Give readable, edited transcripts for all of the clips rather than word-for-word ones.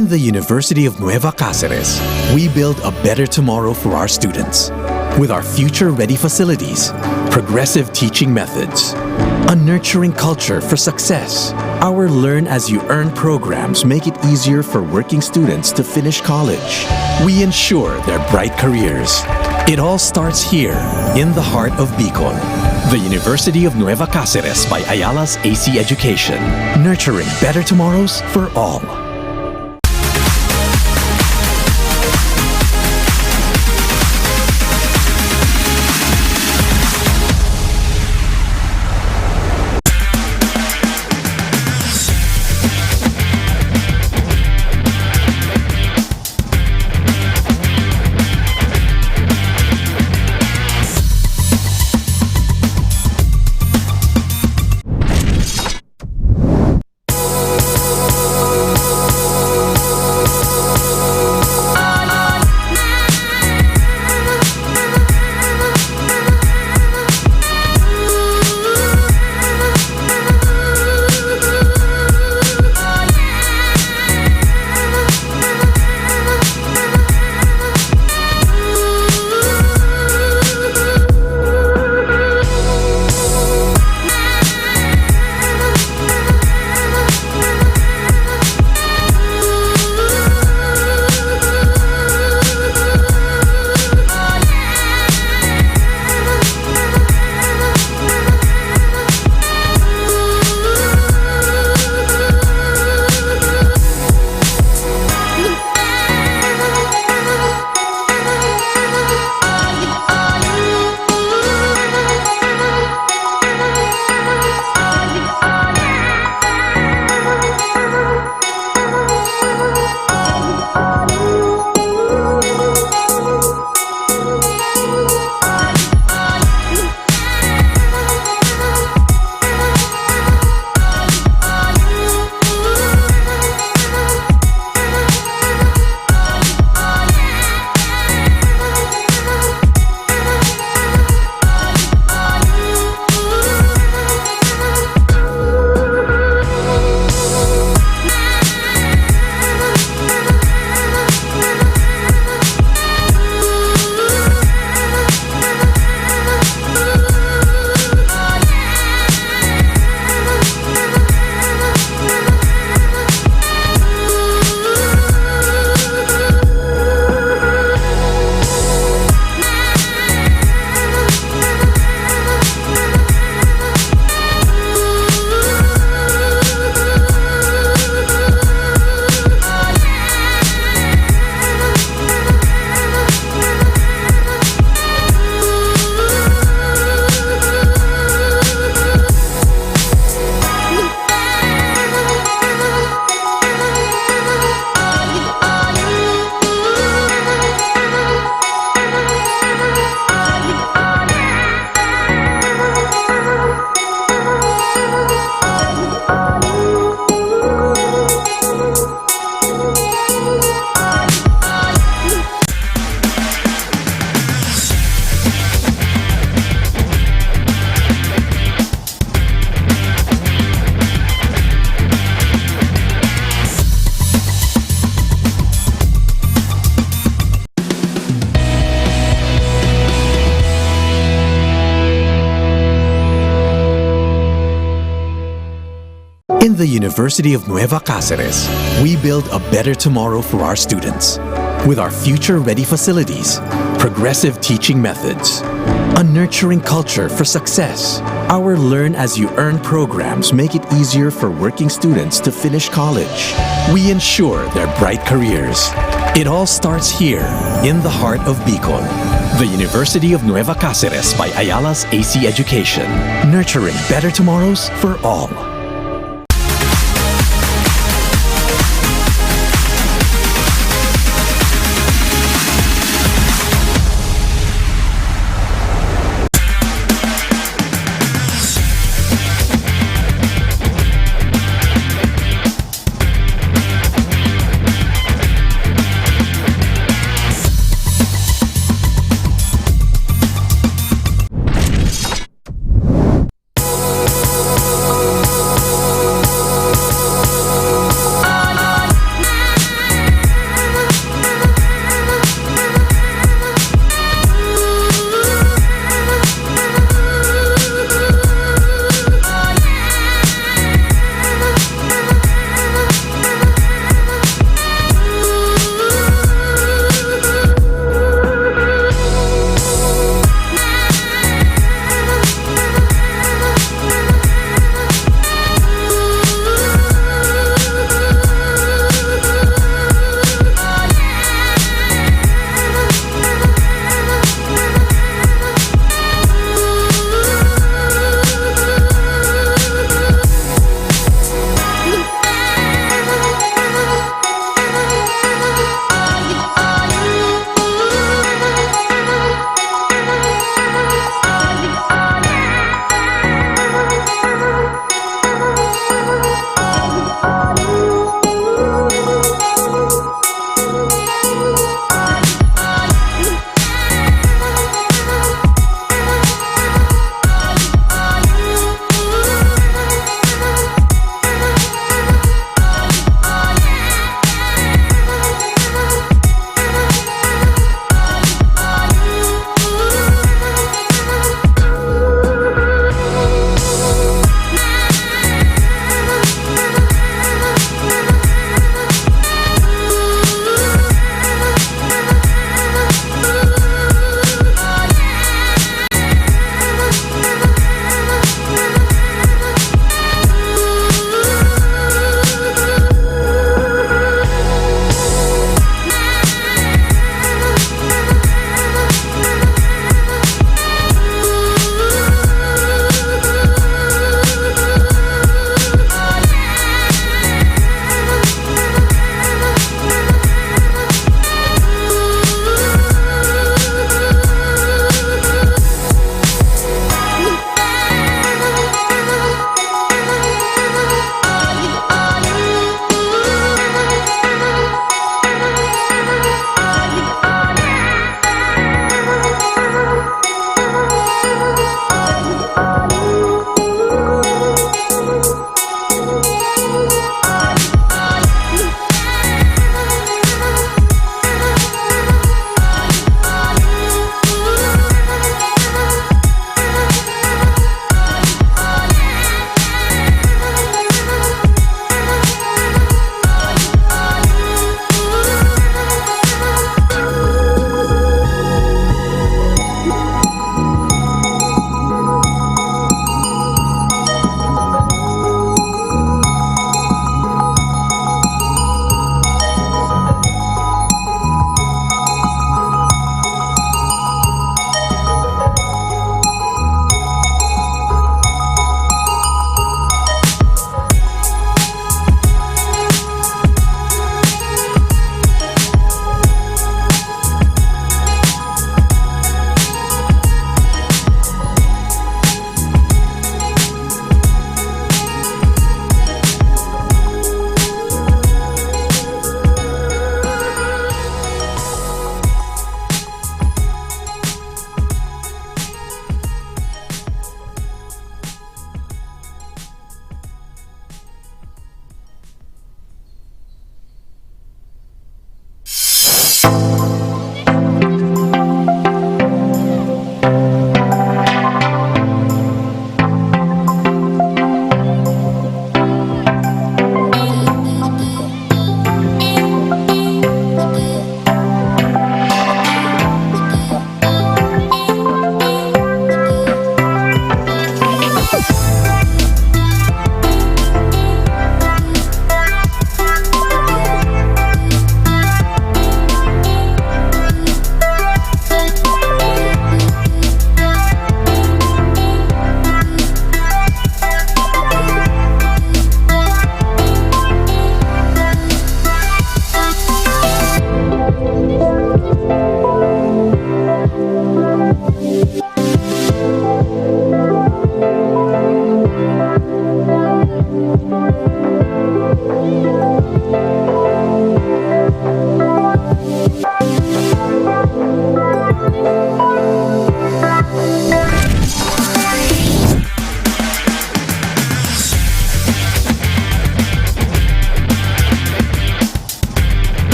In the University of Nueva Cáceres, we build a better tomorrow for our students. With our future-ready facilities, progressive teaching methods, a nurturing culture for success, our Learn As You Earn programs make it easier for working students to finish college. We ensure their bright careers. It all starts here, in the heart of Bicol. The University of Nueva Cáceres by Ayala's AC Education, nurturing better tomorrows for all. In the University of Nueva Cáceres, we build a better tomorrow for our students. With our future-ready facilities, progressive teaching methods, a nurturing culture for success, our Learn As You Earn programs make it easier for working students to finish college. We ensure their bright careers. It all starts here, in the heart of Bicol. The University of Nueva Cáceres by Ayala's AC Education, nurturing better tomorrows for all.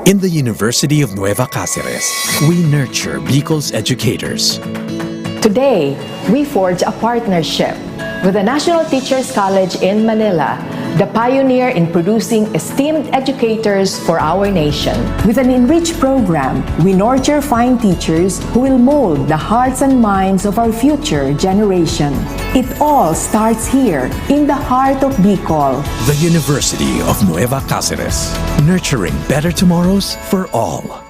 In the University of Nueva Cáceres, we nurture Bicol's educators. Today, we forge a partnership with the National Teachers College in Manila, the pioneer in producing esteemed educators for our nation. With an enriched program, we nurture fine teachers who will mold the hearts and minds of our future generation. It all starts here, in the heart of Bicol. The University of Nueva Cáceres, nurturing better tomorrows for all.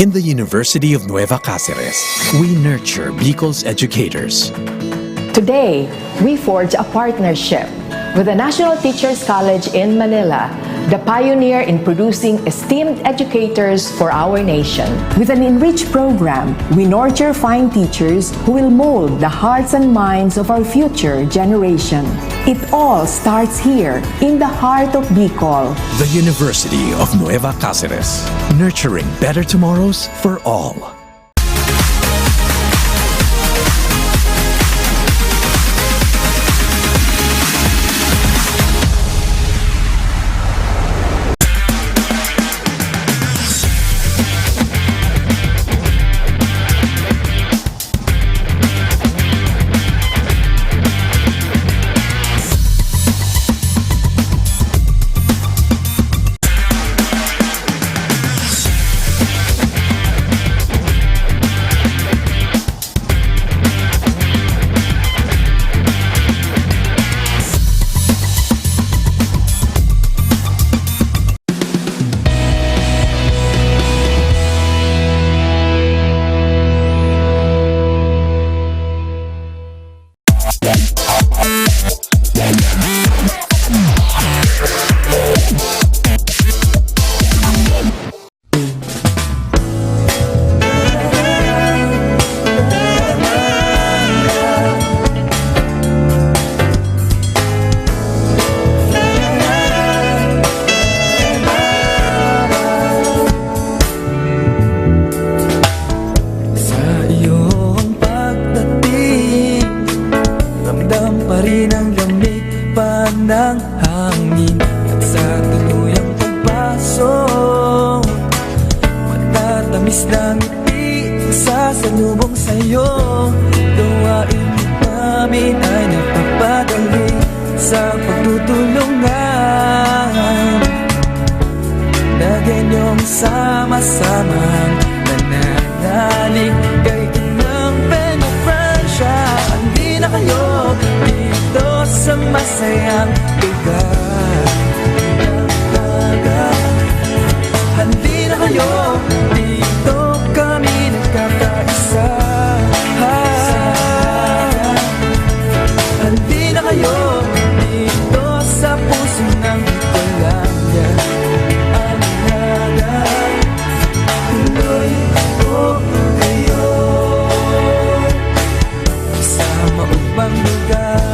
In the University of Nueva Cáceres, we nurture Bicol's educators. Today, we forge a partnership with the National Teachers College in Manila, the pioneer in producing esteemed educators for our nation. With an enriched program, we nurture fine teachers who will mold the hearts and minds of our future generation. It all starts here, in the heart of Bicol. The University of Nueva Cáceres, nurturing better tomorrows for all. ng hangin at sa tuluyang pagpasok, matatamis na ngiti sa salubong sa'yo. Gawain namin ay napapadali sa pagtutulungan na ganyong sama-samang nananalig kay inang Peñafrancia. Handi na kayo dito sa masayang lugar. Handi na kayo dito, kami nagkakaisa. Handi na kayo dito sa puso ng Bicolania. Alinaga, tuloy ko kayo sa maubang lugar.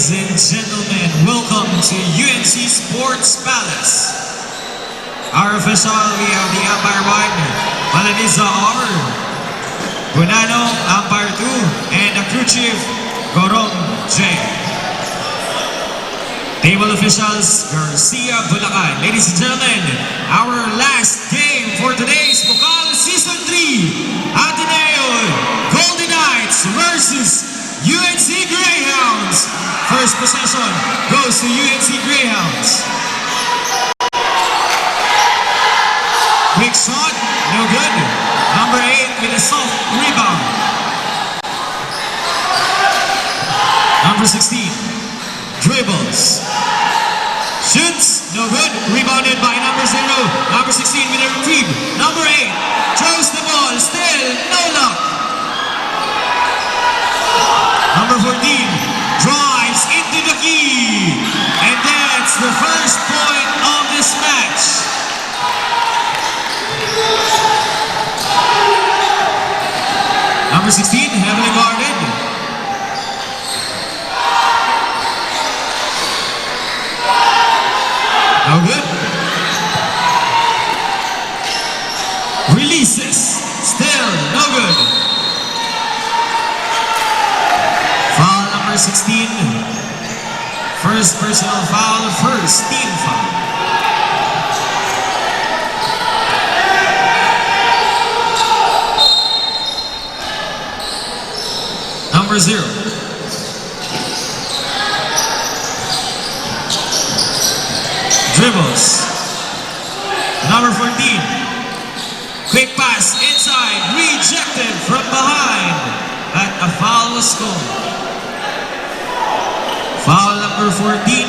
Ladies and gentlemen, welcome to UNC Sports Palace. Our official, we have the umpire 1, Malanisa R. Bonano, umpire 2, and the crew chief, Gorong J. Table officials, Garcia Bulacan. Ladies and gentlemen, our last game for today's Bukal Season 3, Ateneo Golden Knights versus UNC Greyhounds. First possession goes to UNC Greyhounds. Quick shot, no good. Number 8 with a soft rebound. Number 16, dribbles. Shoots, no good. Rebounded by number 0. Number 16 with a retrieve. Number 8 throws the ball, still no luck. Number 14 drives into the key. And that's the first point of this match. Number 16, heavily guarded. No good. Releases, still no good. Foul number 16. First personal foul, first team foul. Number 0. Dribbles. Number 14. Quick pass inside, rejected from behind. But a foul was called. Foul number 14.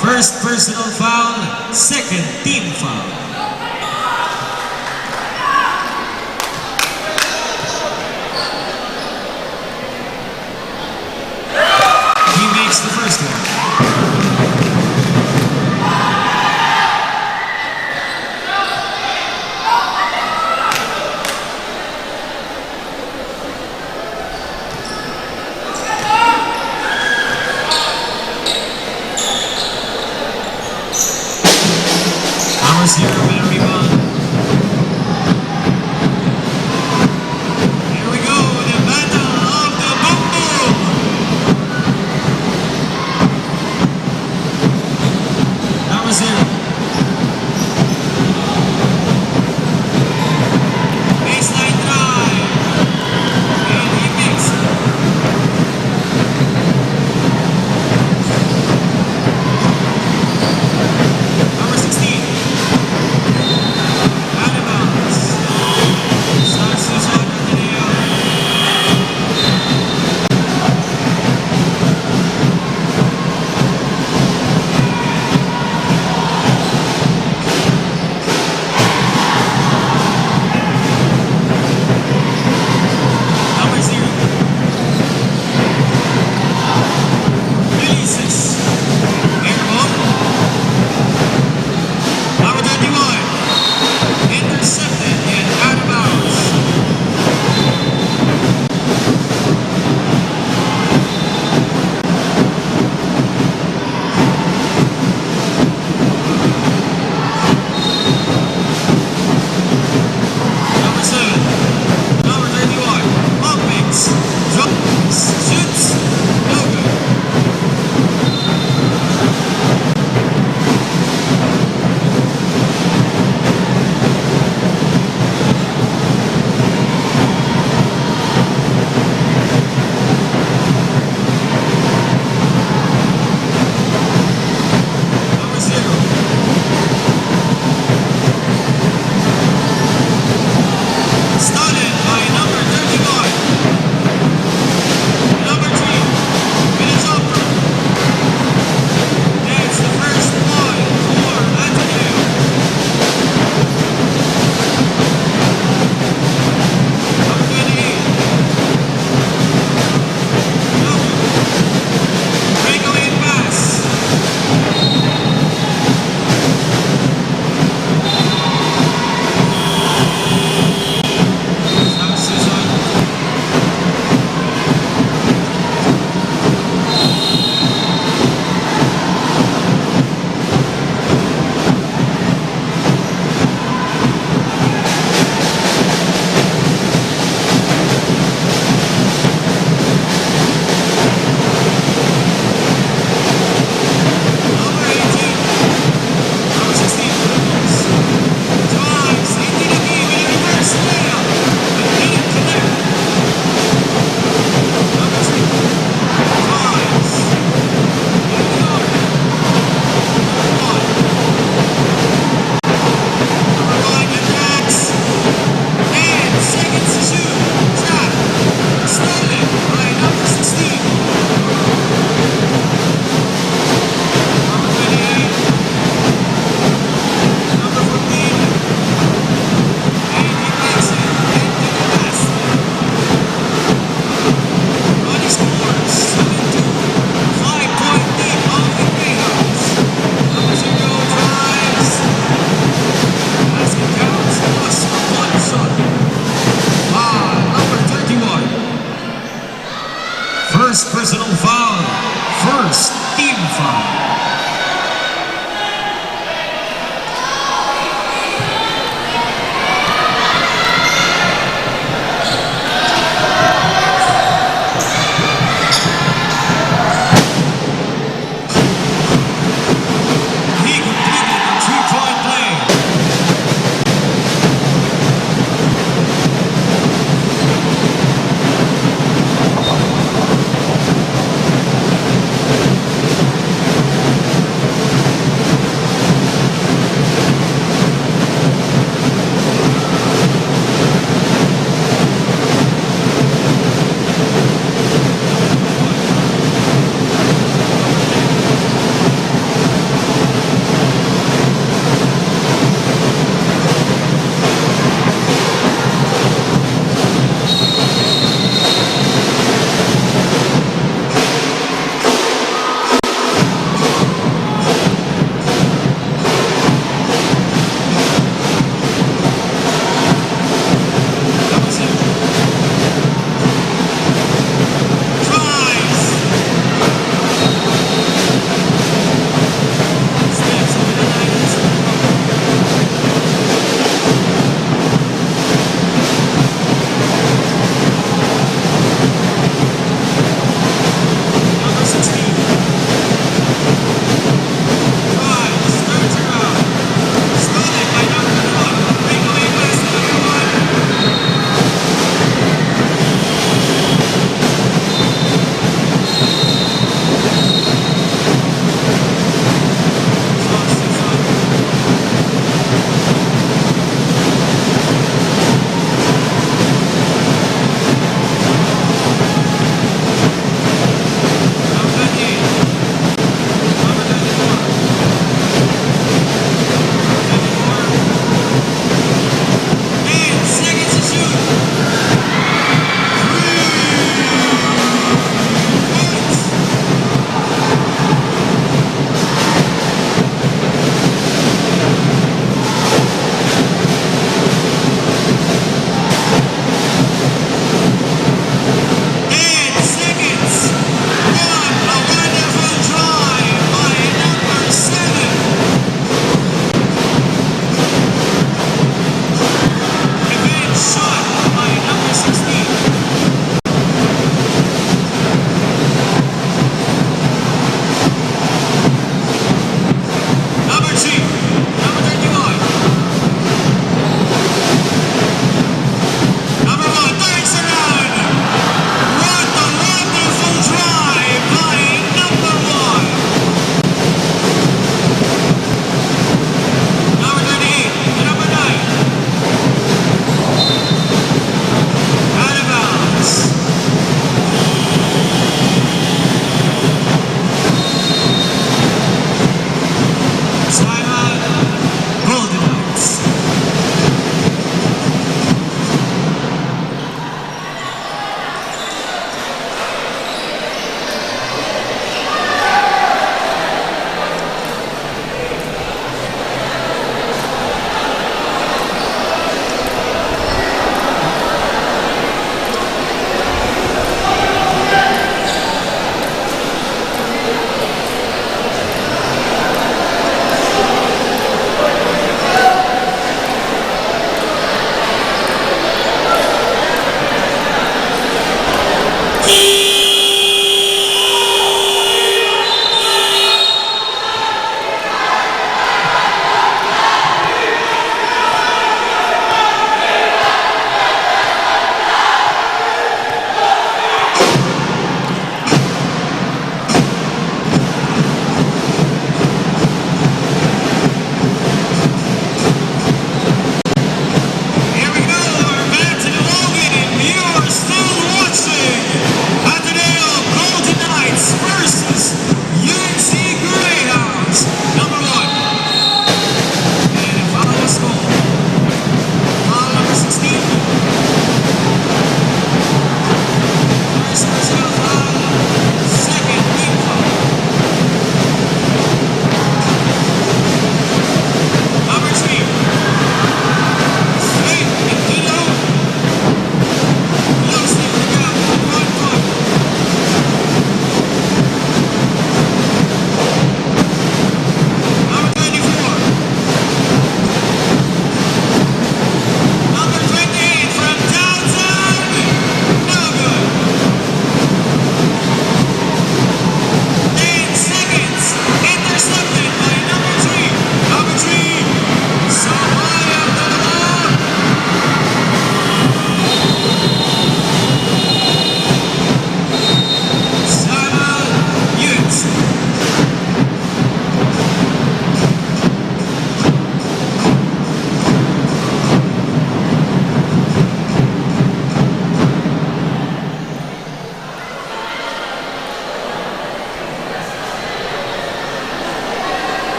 First personal foul, second team foul. The first one. Number 0 with a rebound. Here we go, the battle of the boom boom. Number 0. Baseline drive. And he makes it. Number 16.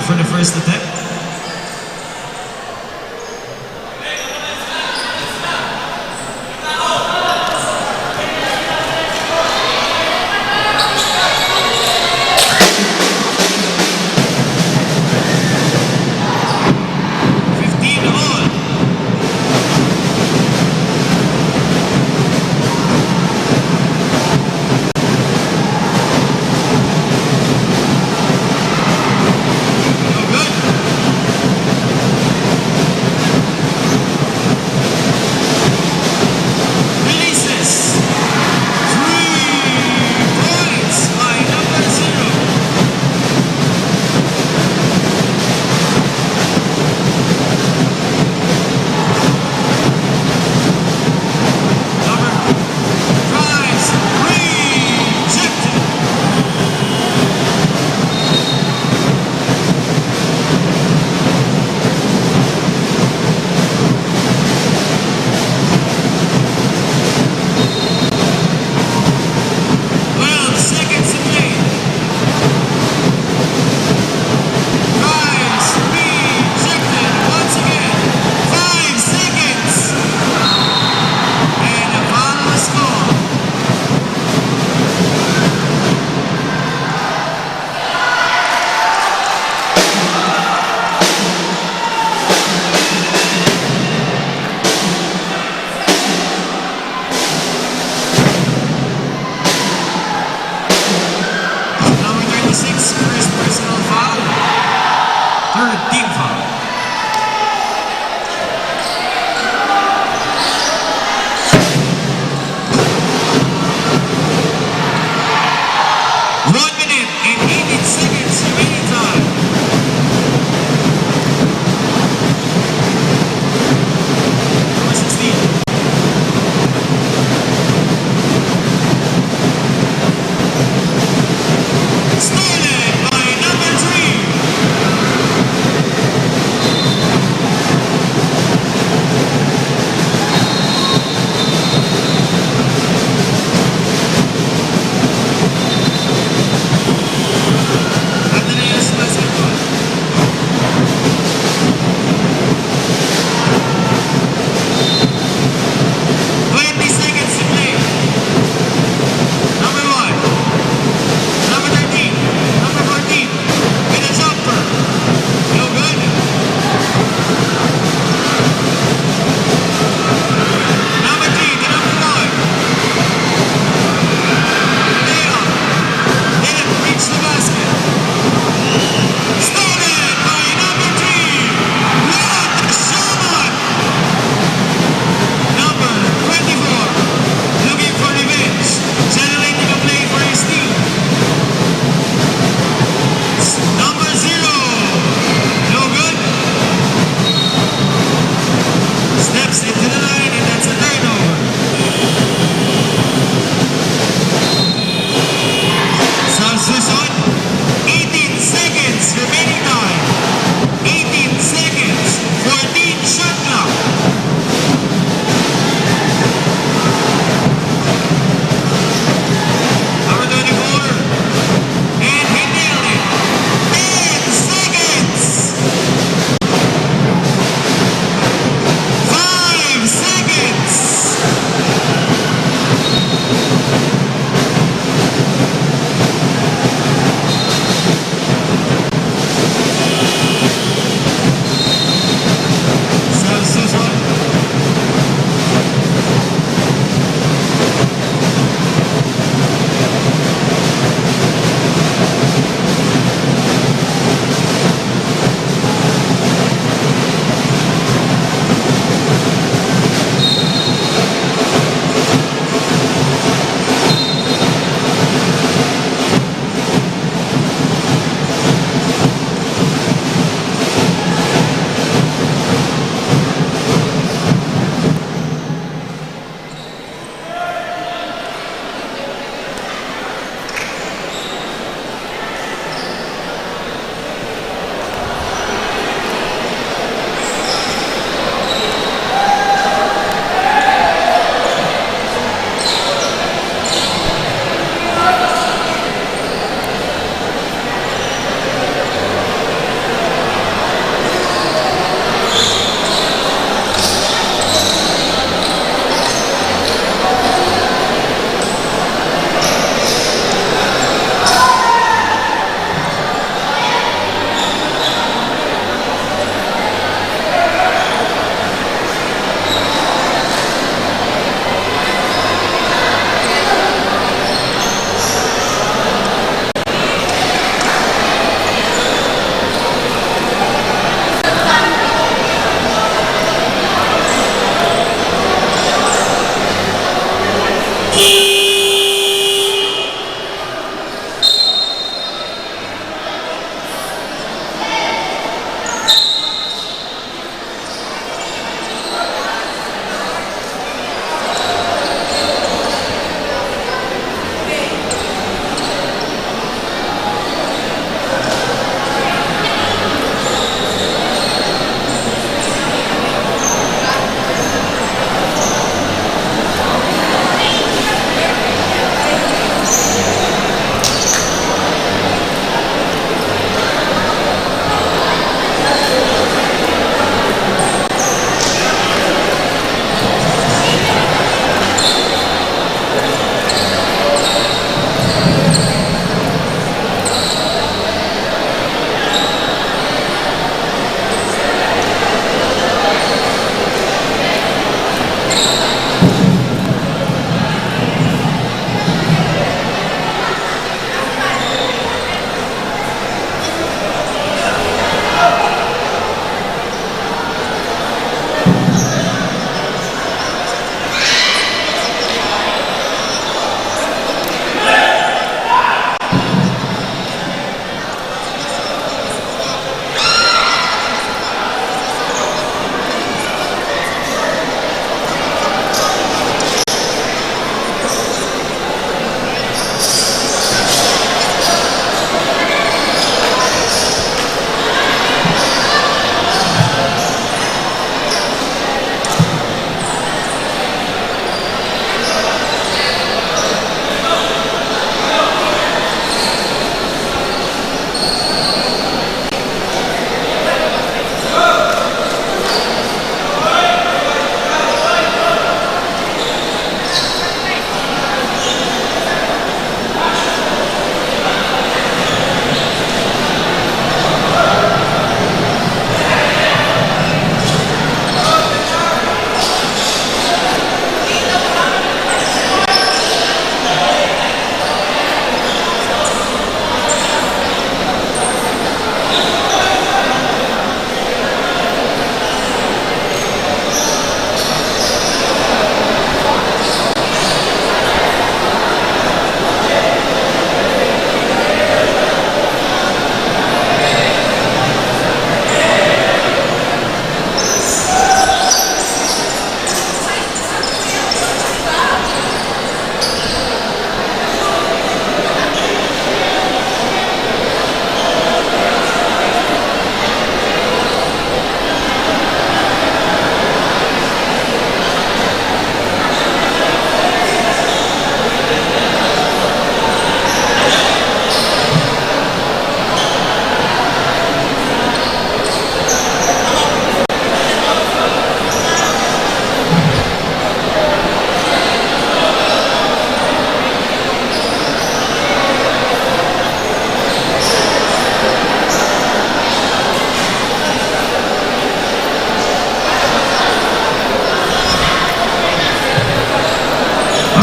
for the first attempt. Good.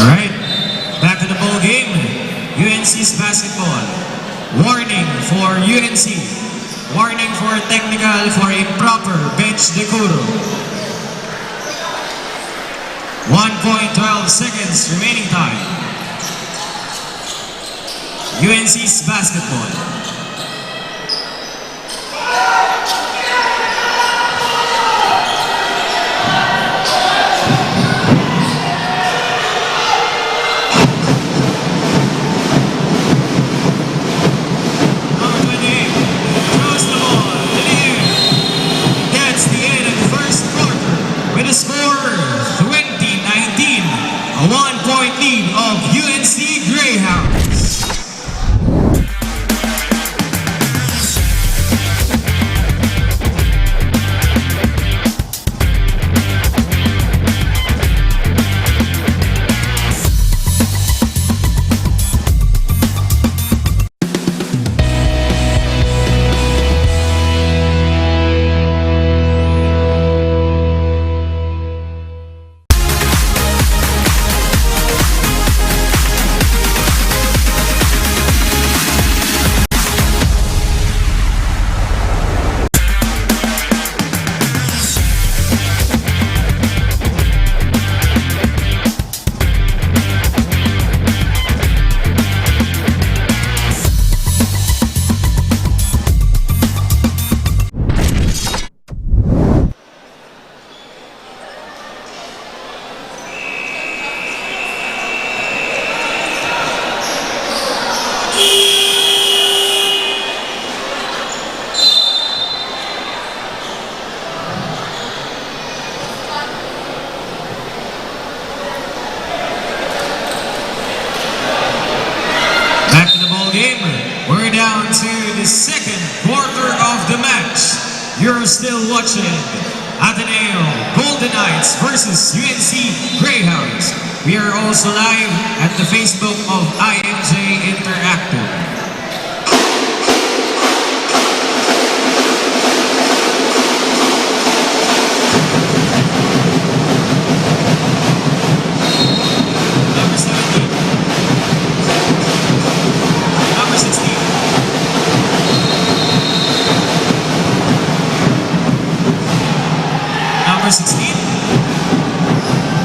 Alright, back to the ball game. UNC's basketball. Warning for UNC. Warning for technical for improper bench decorum. 1.12 seconds remaining time. UNC's basketball. Score 2019, a 1-point lead of UNC Greyhounds. We're down to the second quarter of the match. You're still watching Ateneo Golden Knights versus UNC Greyhounds. We are also live at the Facebook of IMJ Interactive. Number 16,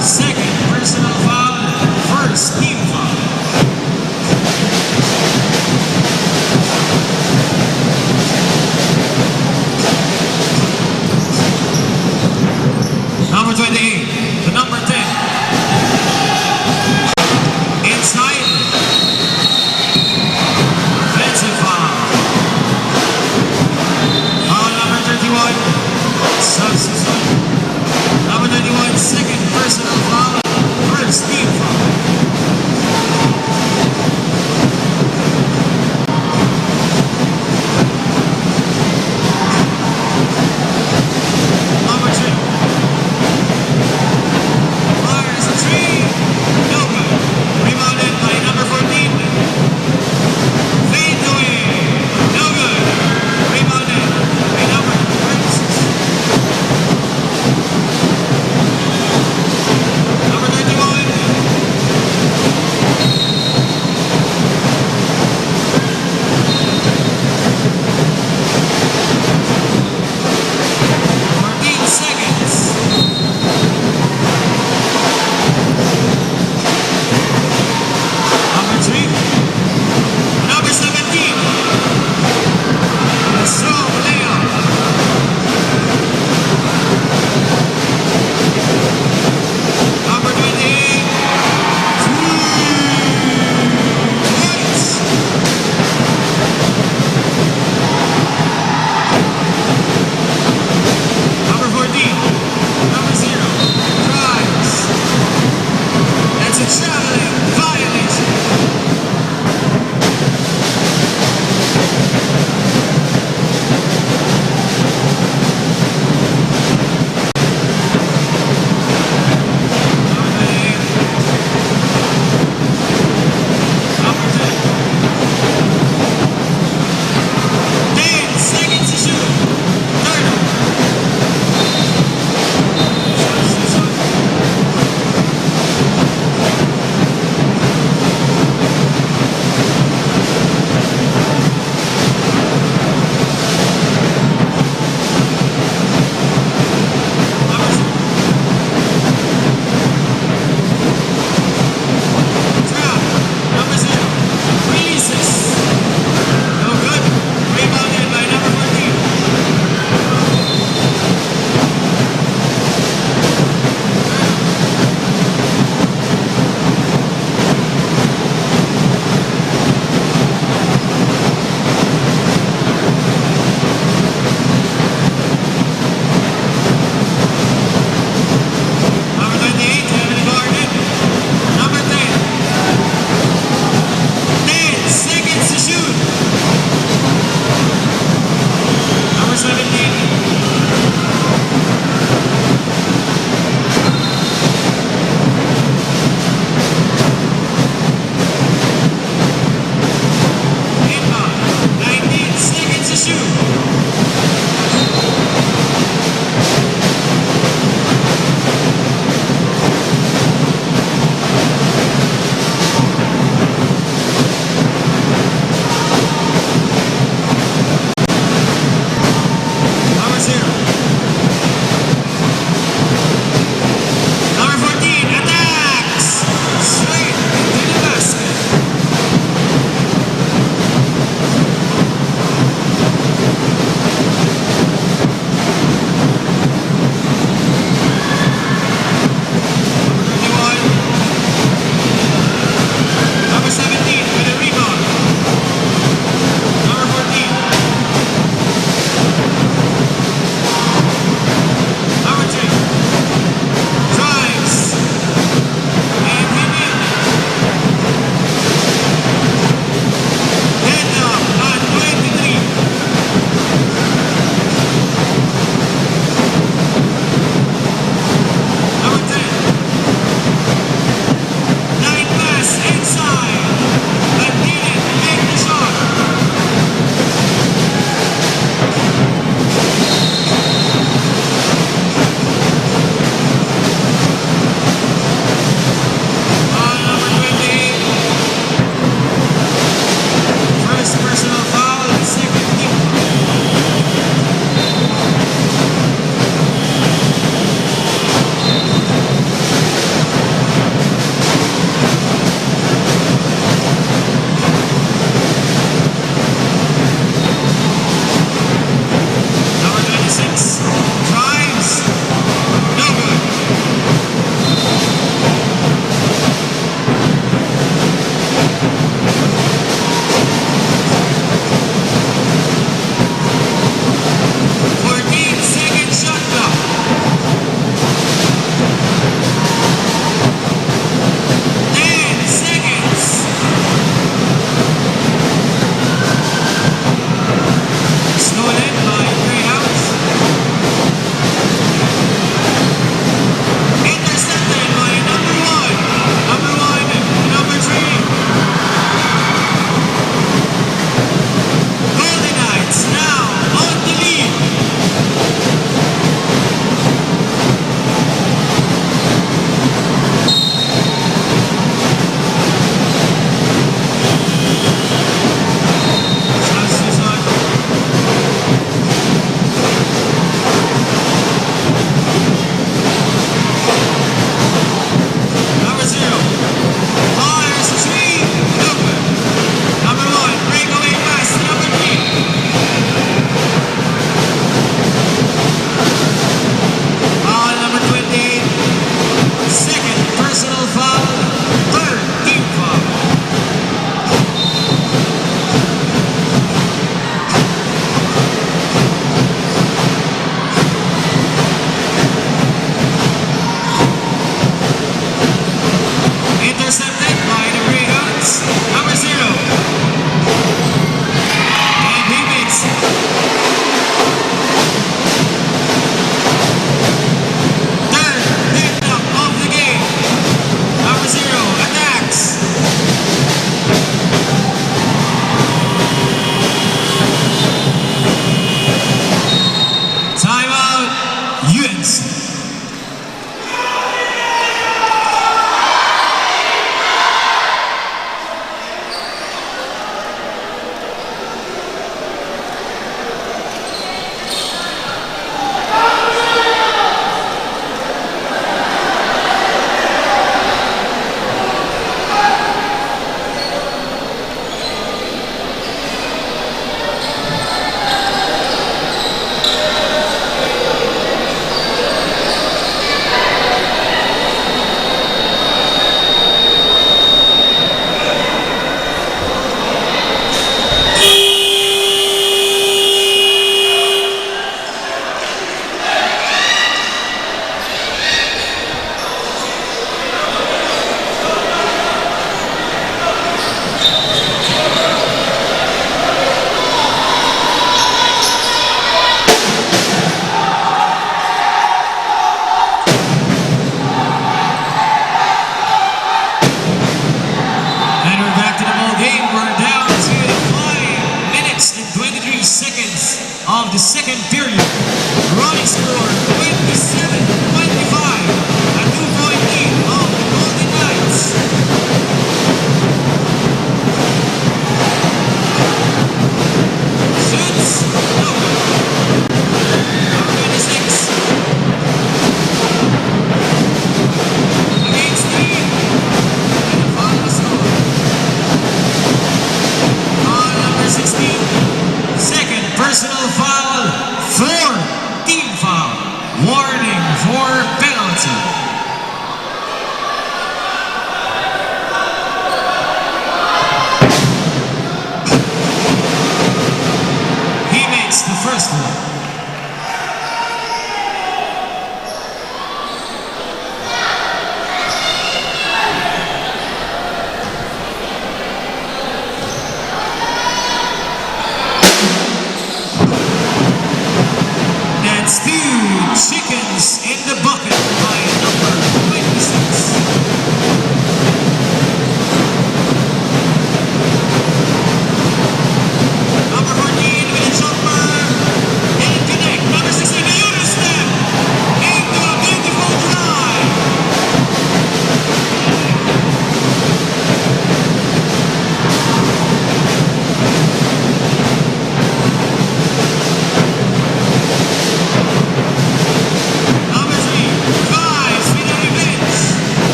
second personal foul, first team foul. Number 28, the number 10. Inside. Offensive foul. Foul number 31, substitute. Number 91, second personal foul, first team foul. Number 2.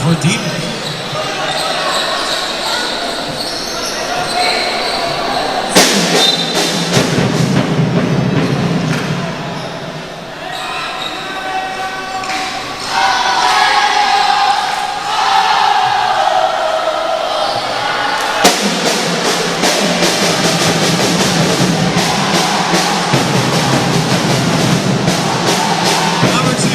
14. Number 2.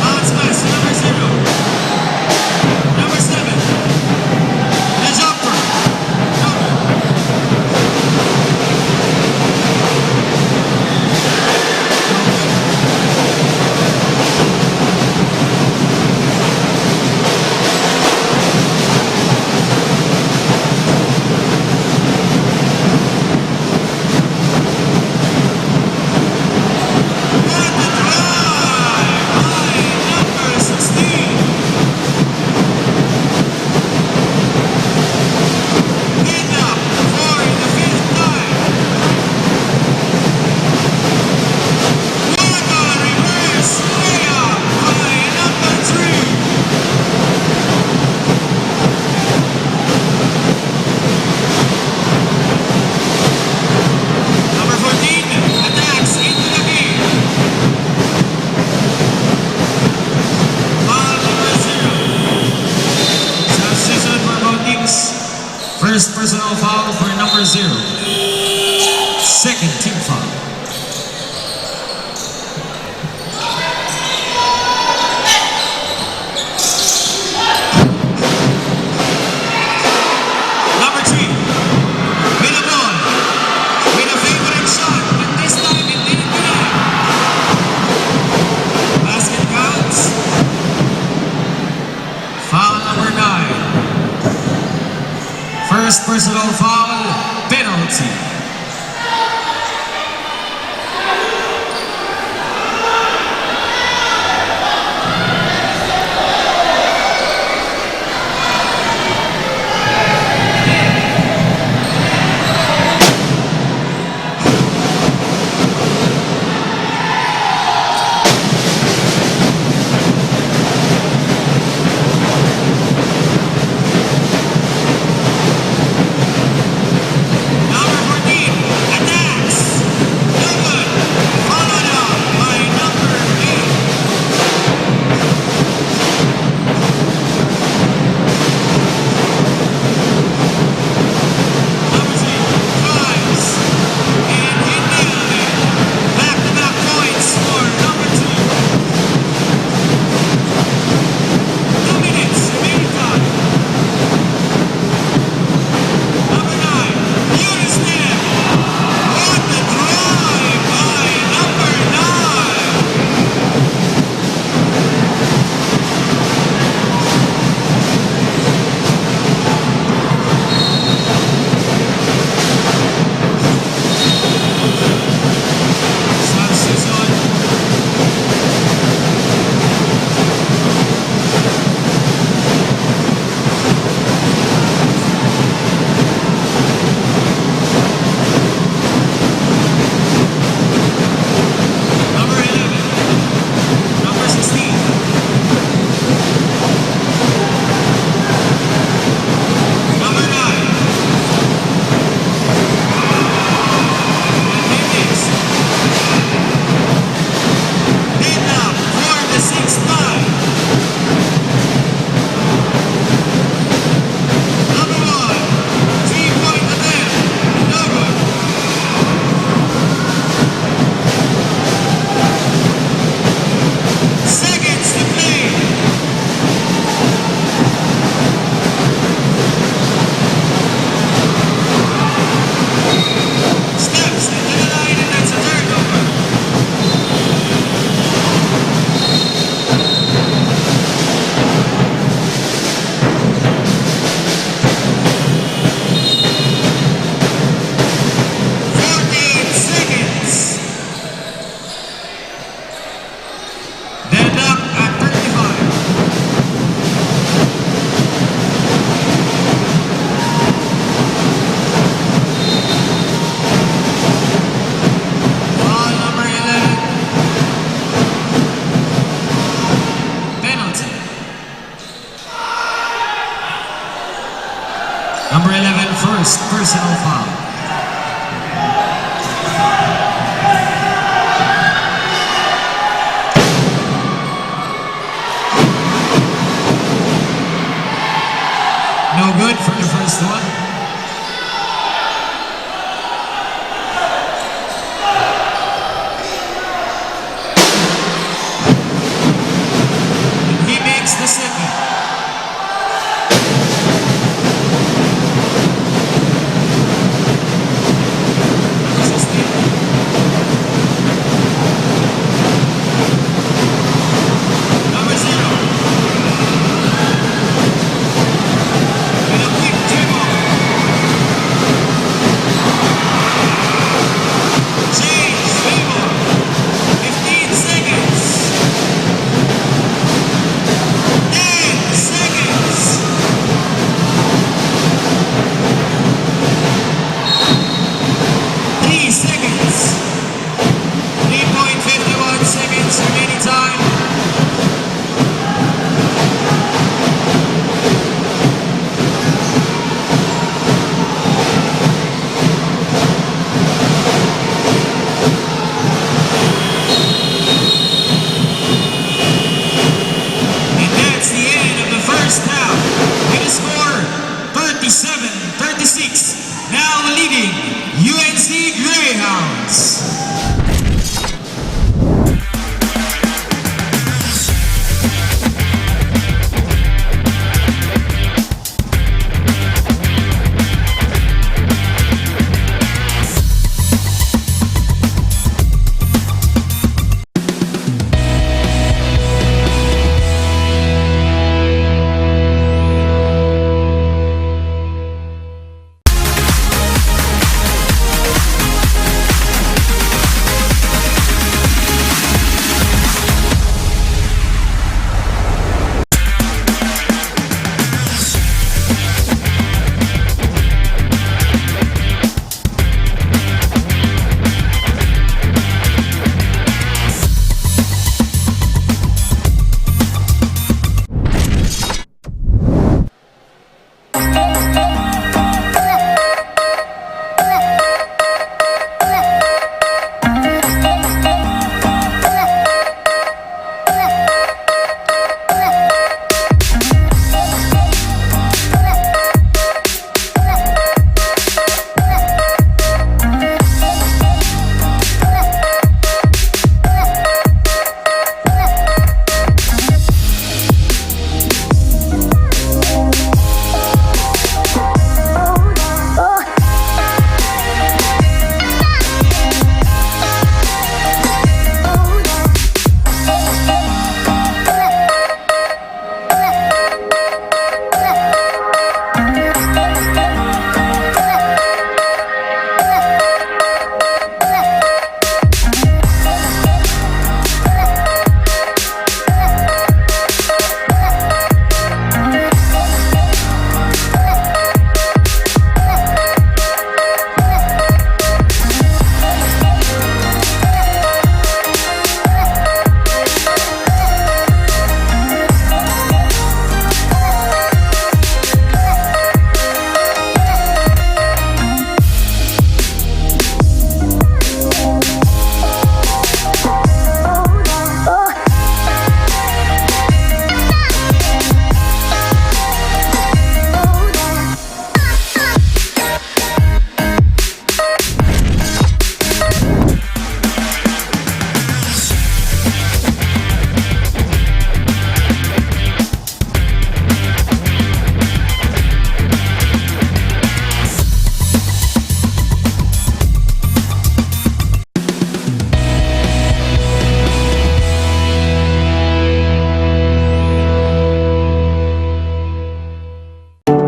Bounce pass to number 0. Number 7. The jumper. Number. What the drive by number 16. Picked up for the 5th time. What a reverse layup by number 3. Number 14 attacks into the game. Foul number 0. Substitution for both teams. First personal foul for number 0. Second team foul. Number 3. With the ball. With a favorite shot, but this time it didn't connect. Basket counts. Foul number 9. First personal foul, penalty. forced personal foul. No good for the first one. And he makes the second. Number 0. And a quick dribble. Change, dribble. 15 seconds. 10 seconds. 3 seconds. 3.51 seconds remaining time. And that's the end of the first half. With a score 37-36. Now leading UNC Greyhounds.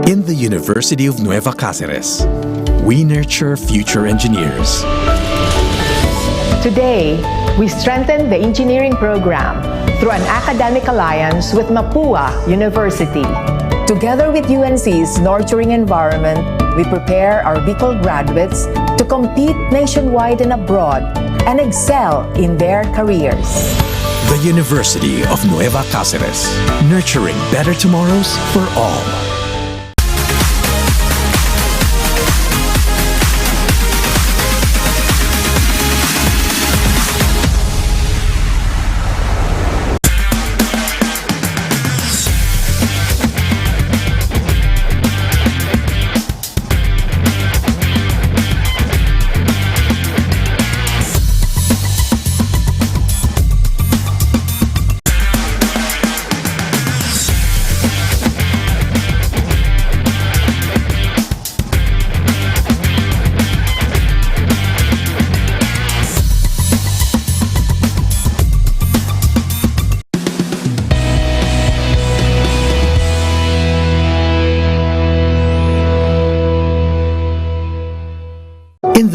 In the University of Nueva Cáceres, we nurture future engineers. Today, we strengthen the engineering program through an academic alliance with Mapua University. Together with UNC's nurturing environment, we prepare our Bicol graduates to compete nationwide and abroad and excel in their careers. The University of Nueva Cáceres, nurturing better tomorrows for all.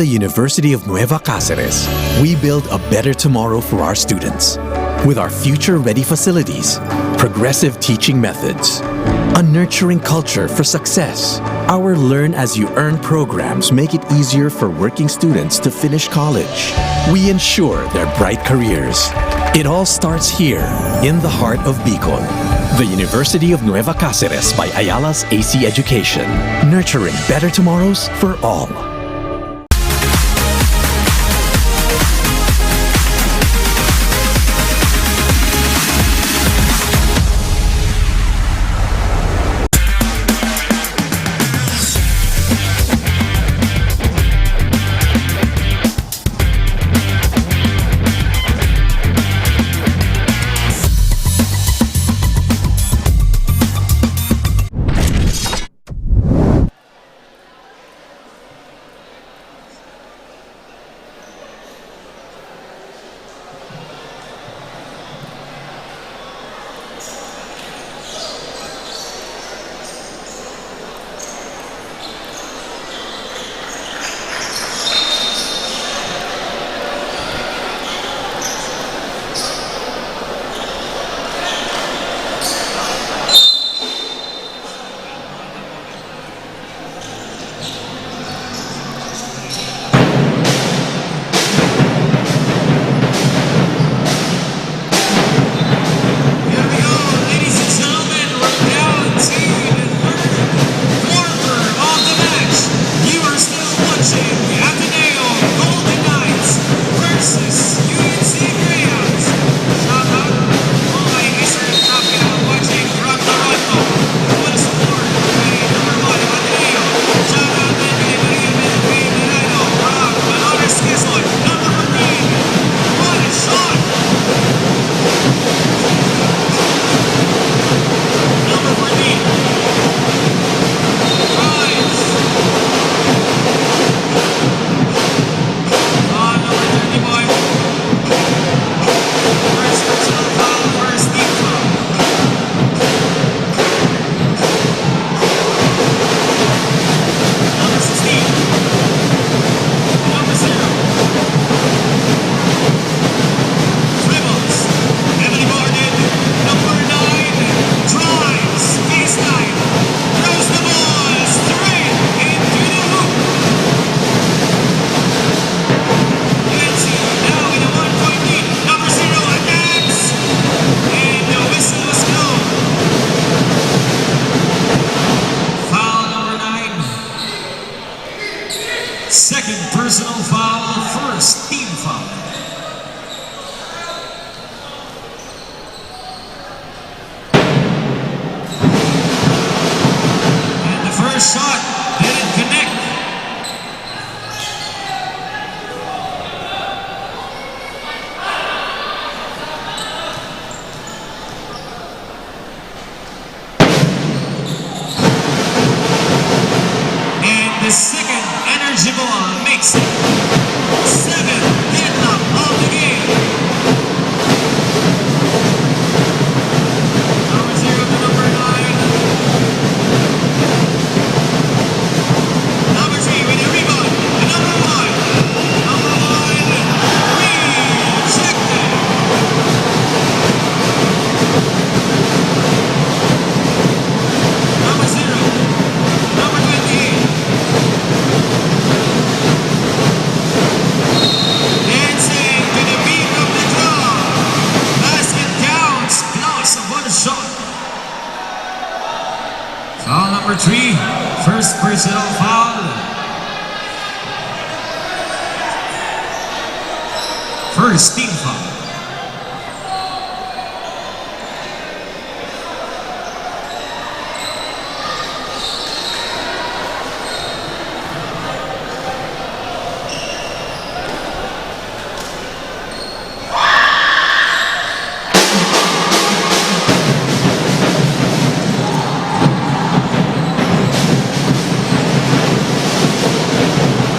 In the University of Nueva Cáceres, we build a better tomorrow for our students. With our future-ready facilities, progressive teaching methods, a nurturing culture for success, our learn-as-you-earn programs make it easier for working students to finish college. We ensure their bright careers. It all starts here, in the heart of Bicol. The University of Nueva Cáceres by Ayala's AC Education, nurturing better tomorrows for all. Second personal foul, first team foul. And the first shot didn't connect. And the second energy ball makes it 7 deadlock of the game. Number 0 to number 9. Number 3 with a rebound. And number 1. Number 1 rejected. Number 0. Number 28. Dancing to the beat of the drum. Basket counts. Plus one shot. Foul number 3. First personal foul. First team foul.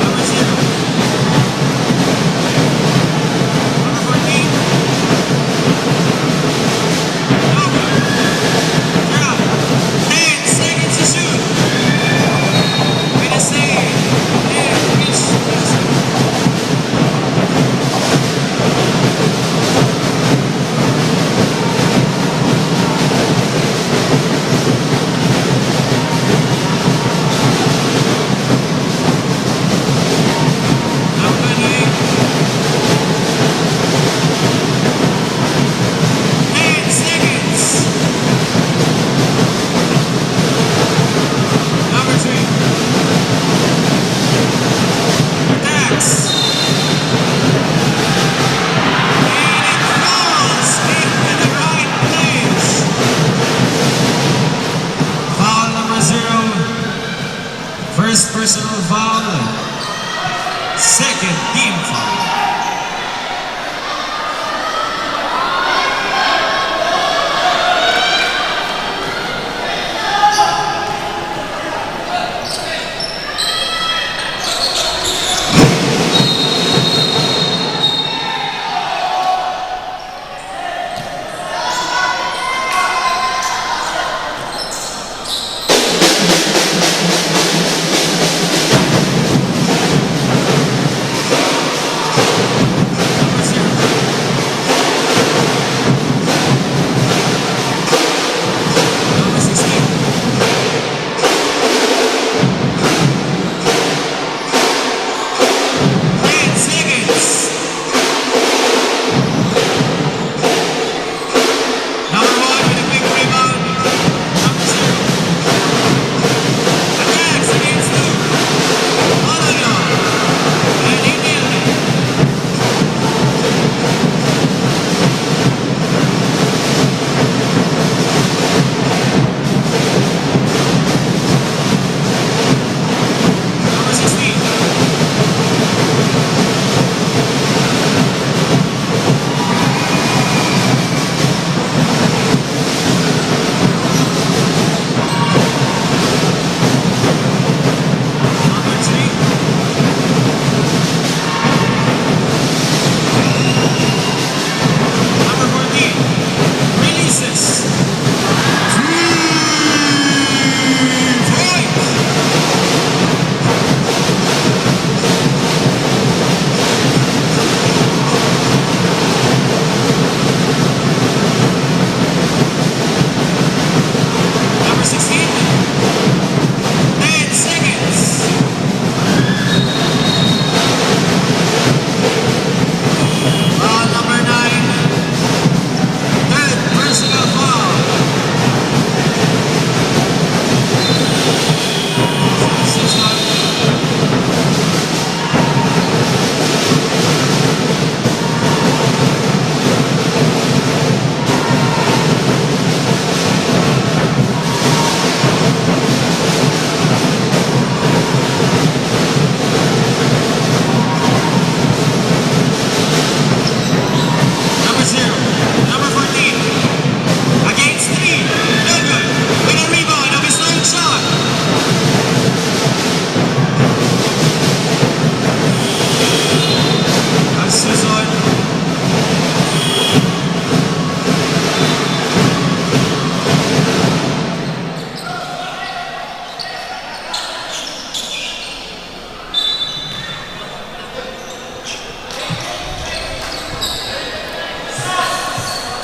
Number 0. Number 14.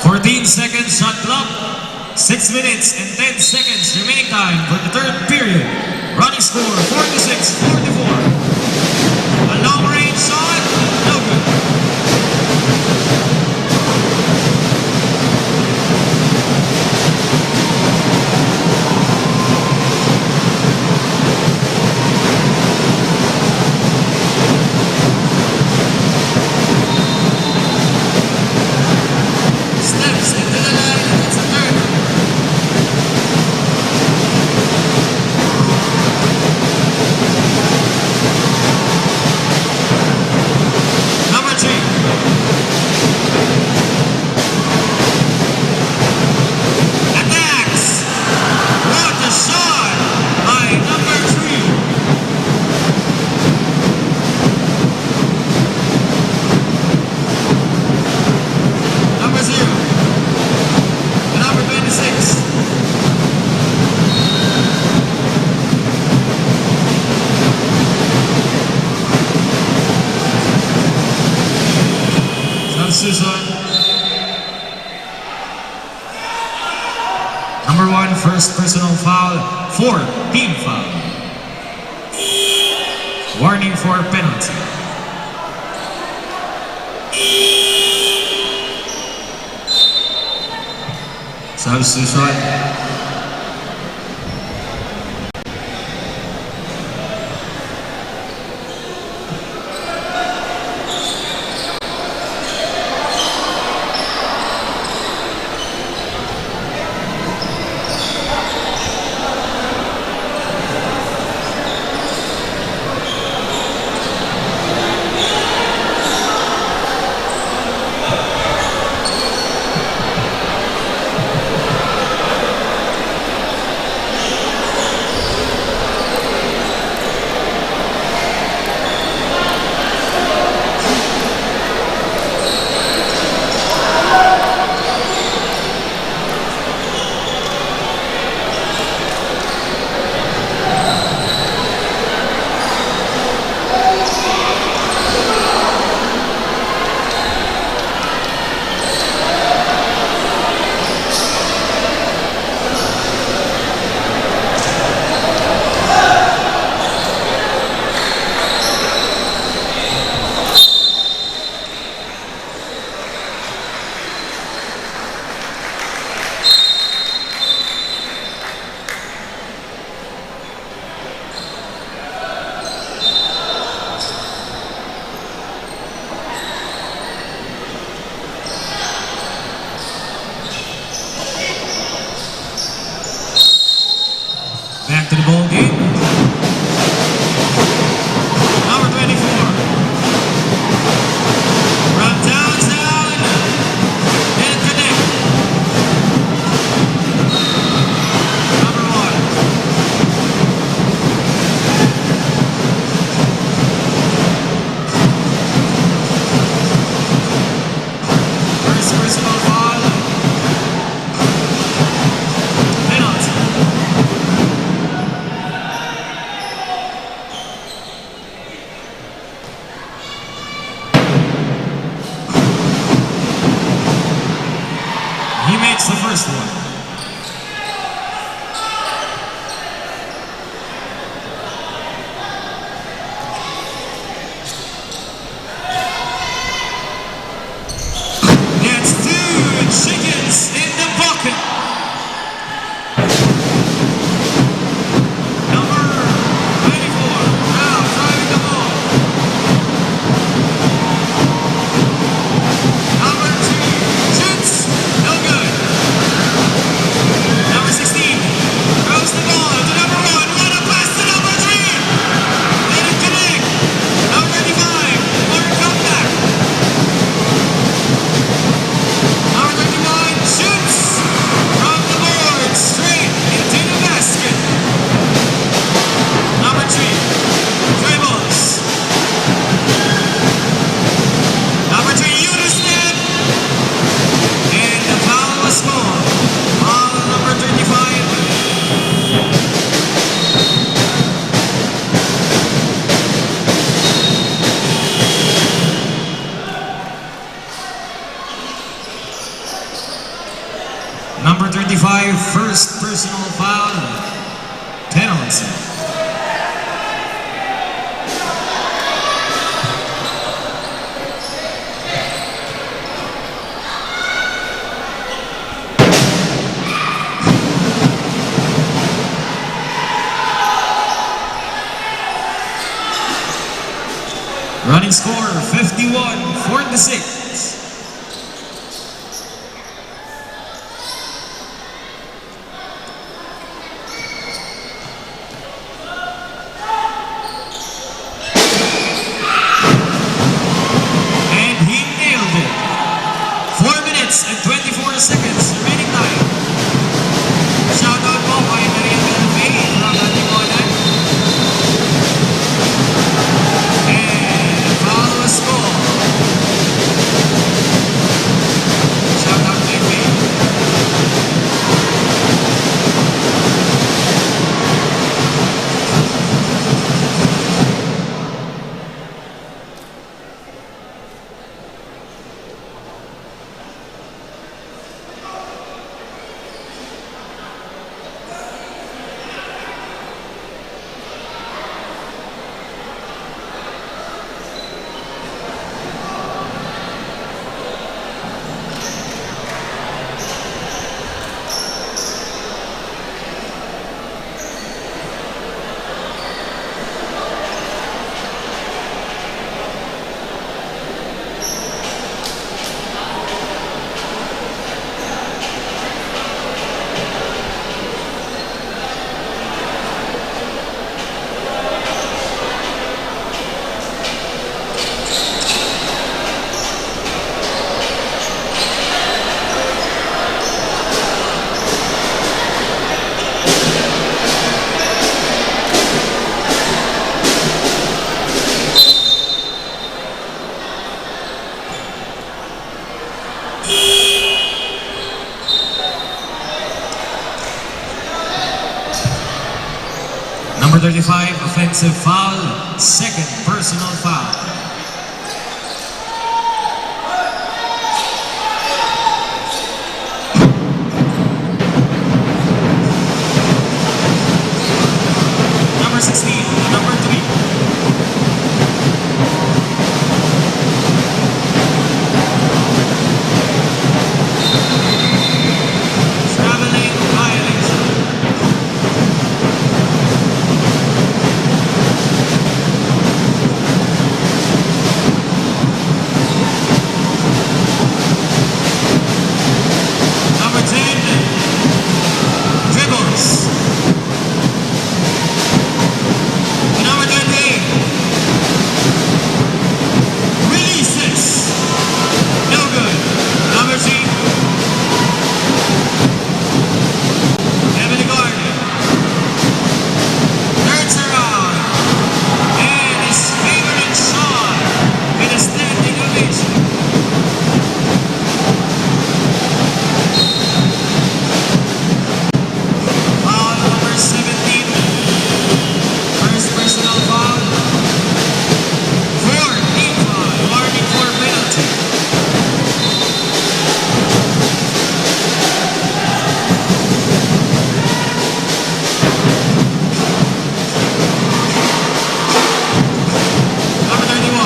14 seconds shot clock. 6 minutes and 10 seconds remaining time for the third period. Running score 46-44. A long range shot, no good. Steps into the line, it's a third. Number 3. Attacks! What a shot by number 3. Number 0. And number 26. Substitution. Number 1, first personal foul, 4, team foul. Warning for penalty. Substitution. Back to the ball game. Number 24. From downtown. And connect. Number 1. First personal foul. Penalty. He makes the first one. That's 2 chickens in the bucket. Number 24, now driving the ball. Number 2, shoots, no good. Number 35, first personal foul, penalty. Running score 51-46. And he nailed it. 4 minutes and 24 seconds remaining time. Shoutout po kay Maria Belvey from Antimonan. And follow us po. Shoutout Belvey. Number 35, offensive foul, second personal foul. Number 16, number 3. Traveling violation. Number 10, dribbles. Number 28, releases. No good. Number 3, Emily Gordon turns around and his favorite shot with a standing ovation. Foul number 17, first personal foul, 4 team foul, warning for penalty. Number 31,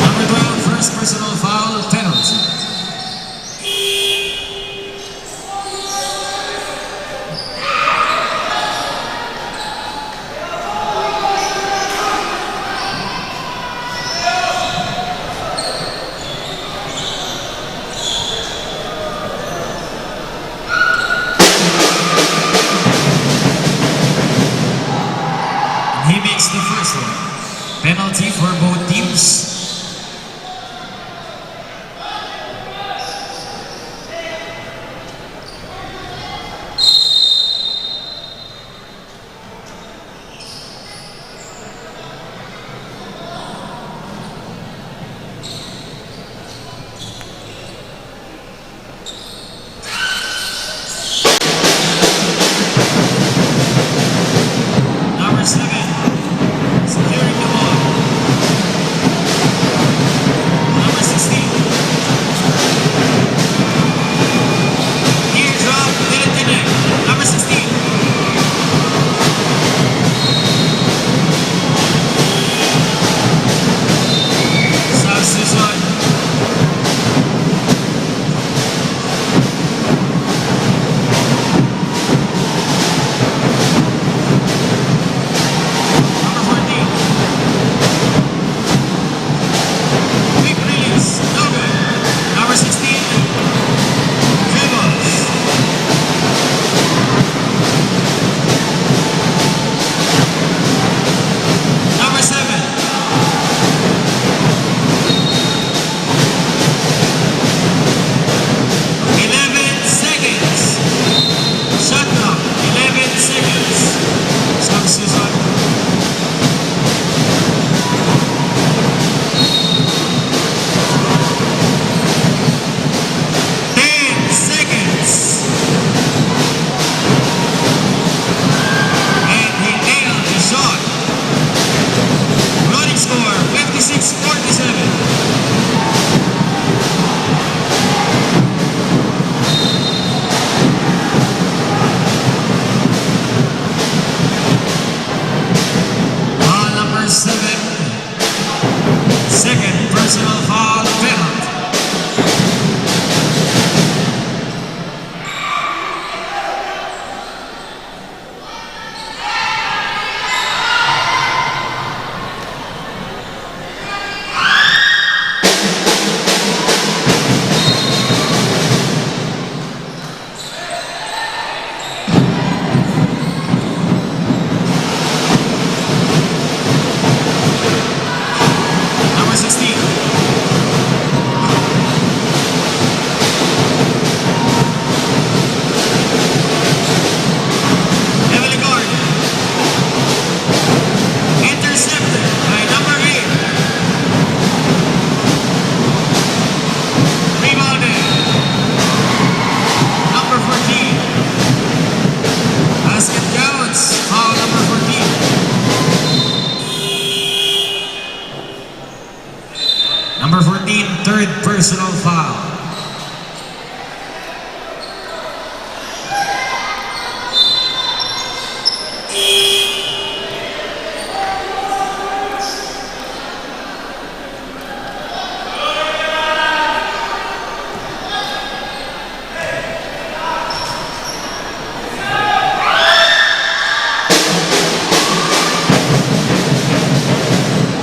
number 12, first personal foul, penalty. He makes the first one. Penalty for both teams. third personal foul.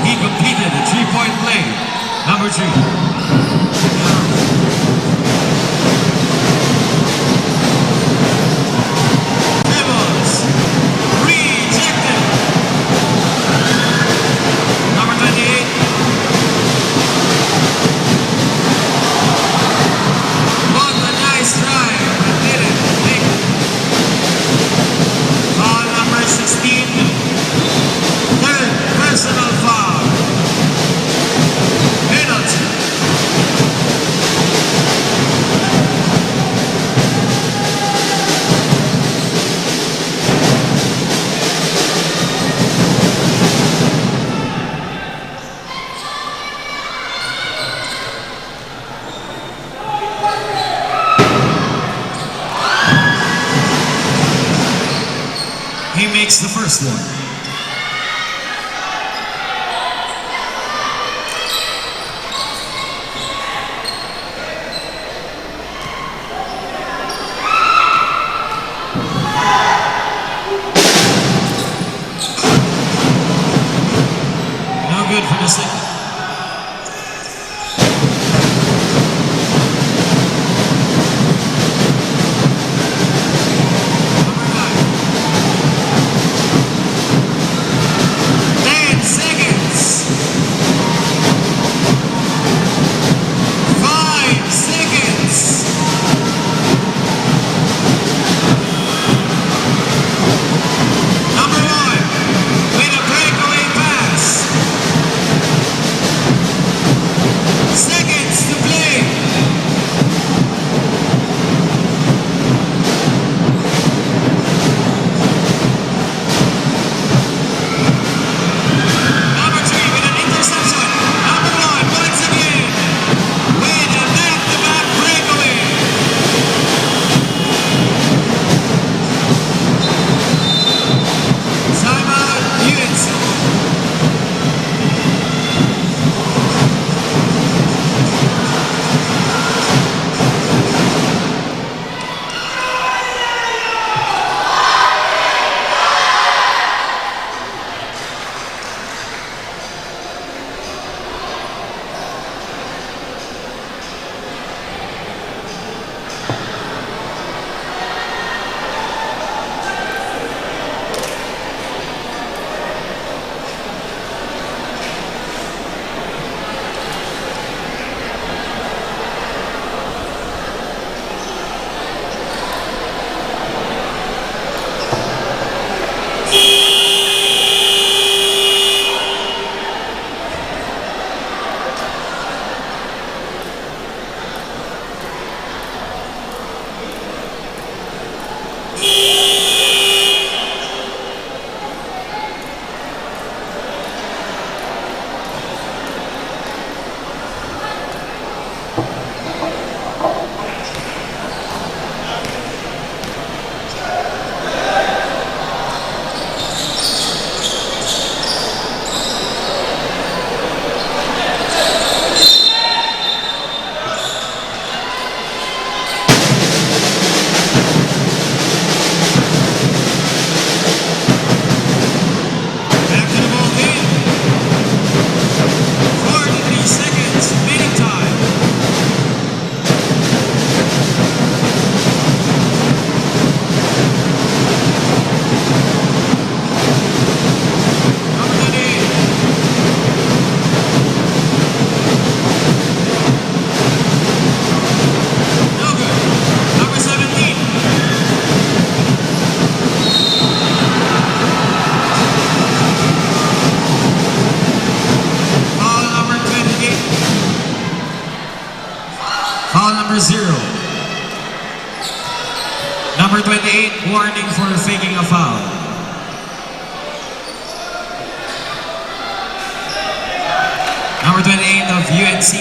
He completed a three-point play. Number 3. Dribbles. Rejected. Number 28. What a nice try, but didn't make it. Foul number 16. Third personal foul. Penalty. He makes the first one. No good for the second. Number 9. 10 seconds. 5 seconds. Number 1 with a breakaway pass. Seconds to play. Number 3 with an interception. Number 1 once again with a back-to-back breakaway. Timeout, UNC. Back to the ball game. 43 seconds remaining time. Number 38. No good. Number 17. Foul number 28. Foul number 0. Number 28, warning for faking a foul. Number 28 of UNC,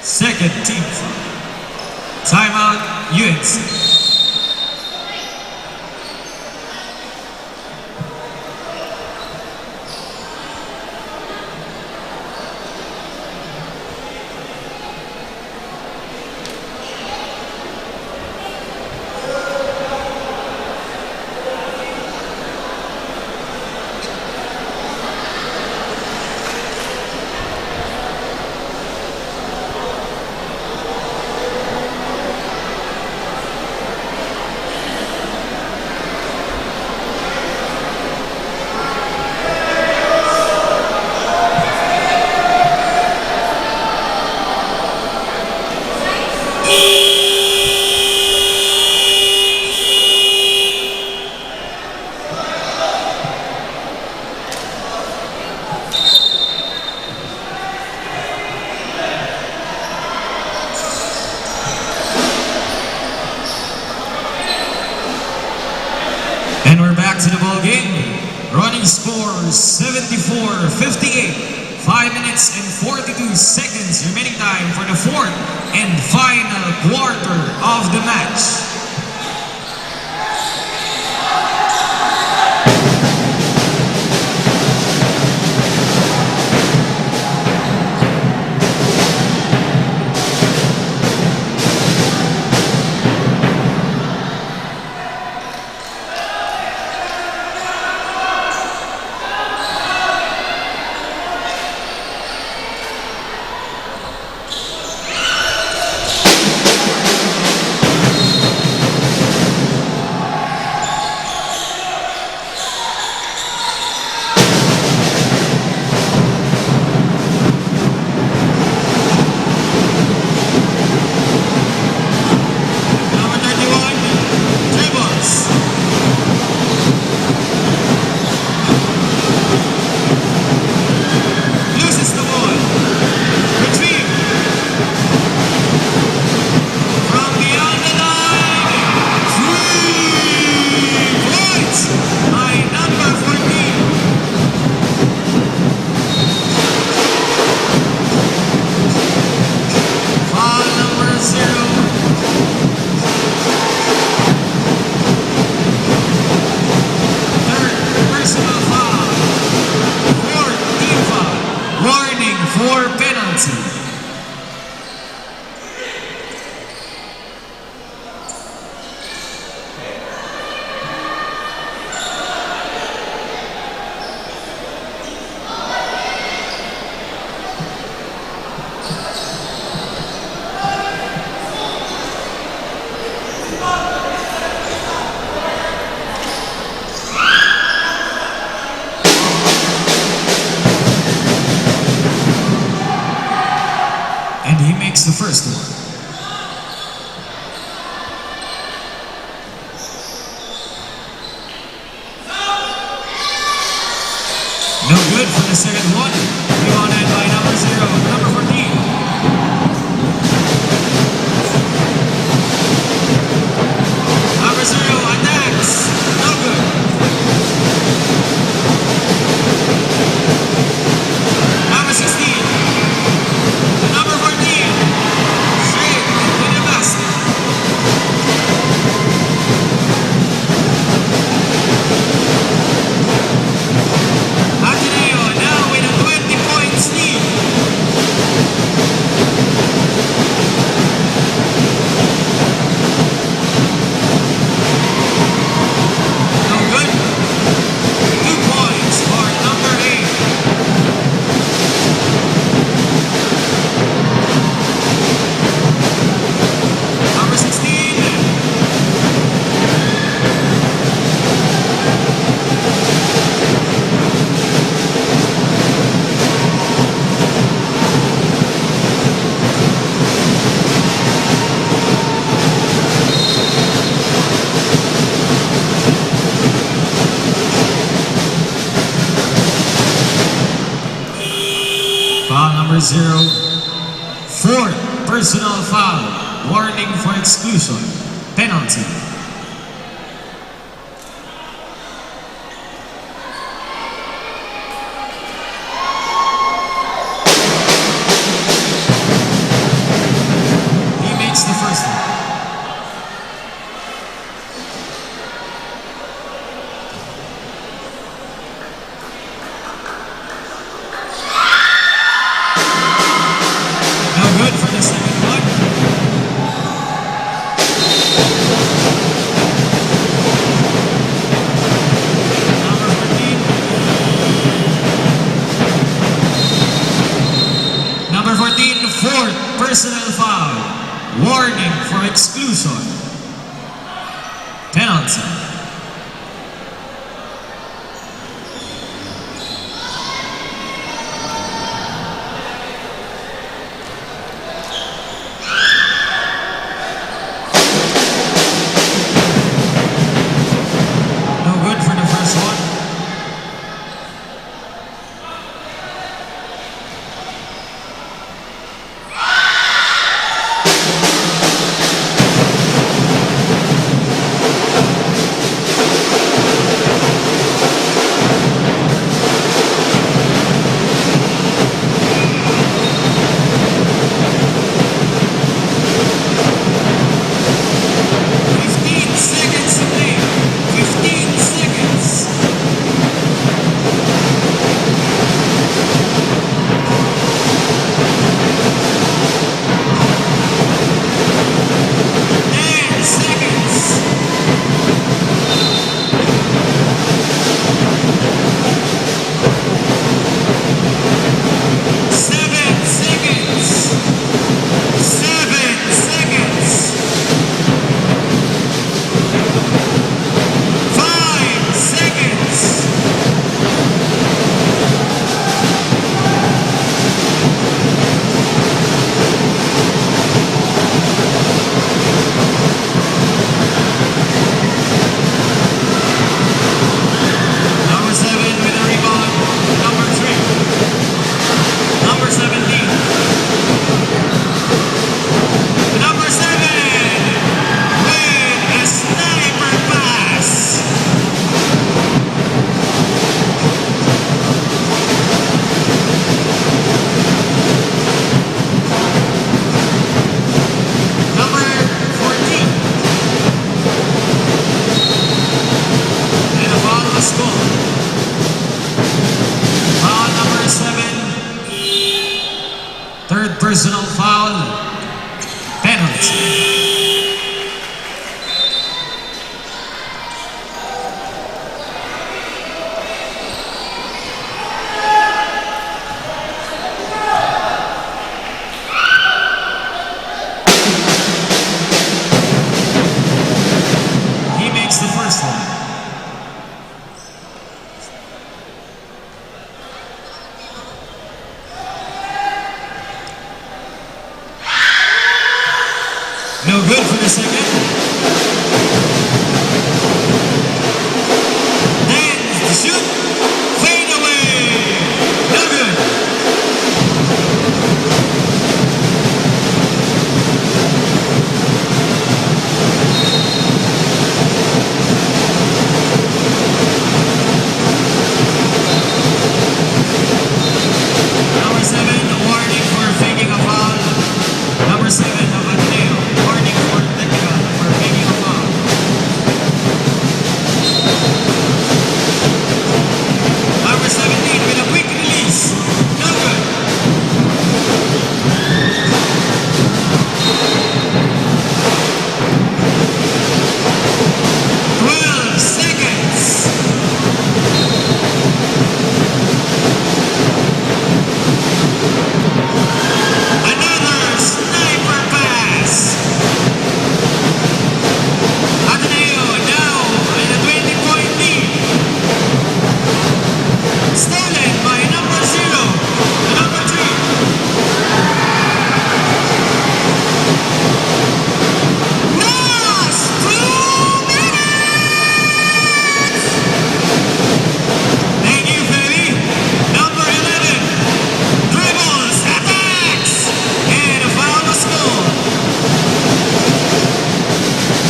Second team foul. Timeout, UNC. And we're back to the ball game. Running score 74-58. 5 minutes and 42 seconds remaining time for the fourth and final quarter of the match. The first one. No good for the second one. Rebounded by number 14. Number 0 attacks. No good. Number 16. Number 14. Straight into the basket. Ateneo now with a 20-point lead. No good. 2 points for number 8. Number 16. Foul number 0. Fourth personal foul. Warning for exclusion. Penalty. fourth personal foul. Warning for exclusion. Penalty. No good for the first one. Personal foul, penalty. He makes the first one. No good for the second. Then shoot, fade away. No good. Number 7, a warning for faking a foul. Number 7 of Ateneo. Warning for technical for faking a foul. Number 17 with a quick release. No good. Seconds. Another sniper pass. Ateneo now in a 20-point lead. Stolen by number 0 and number 3. Last 2 minutes. Thank you, Feli. Number 11 dribbles, attacks, and a foul was called.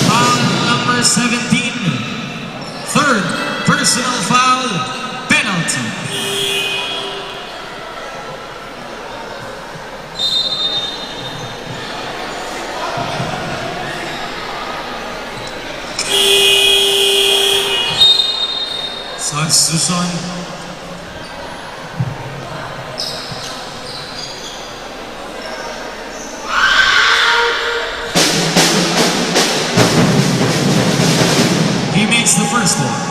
Foul number 17, third personal foul, penalty. Substitution. He makes the first one.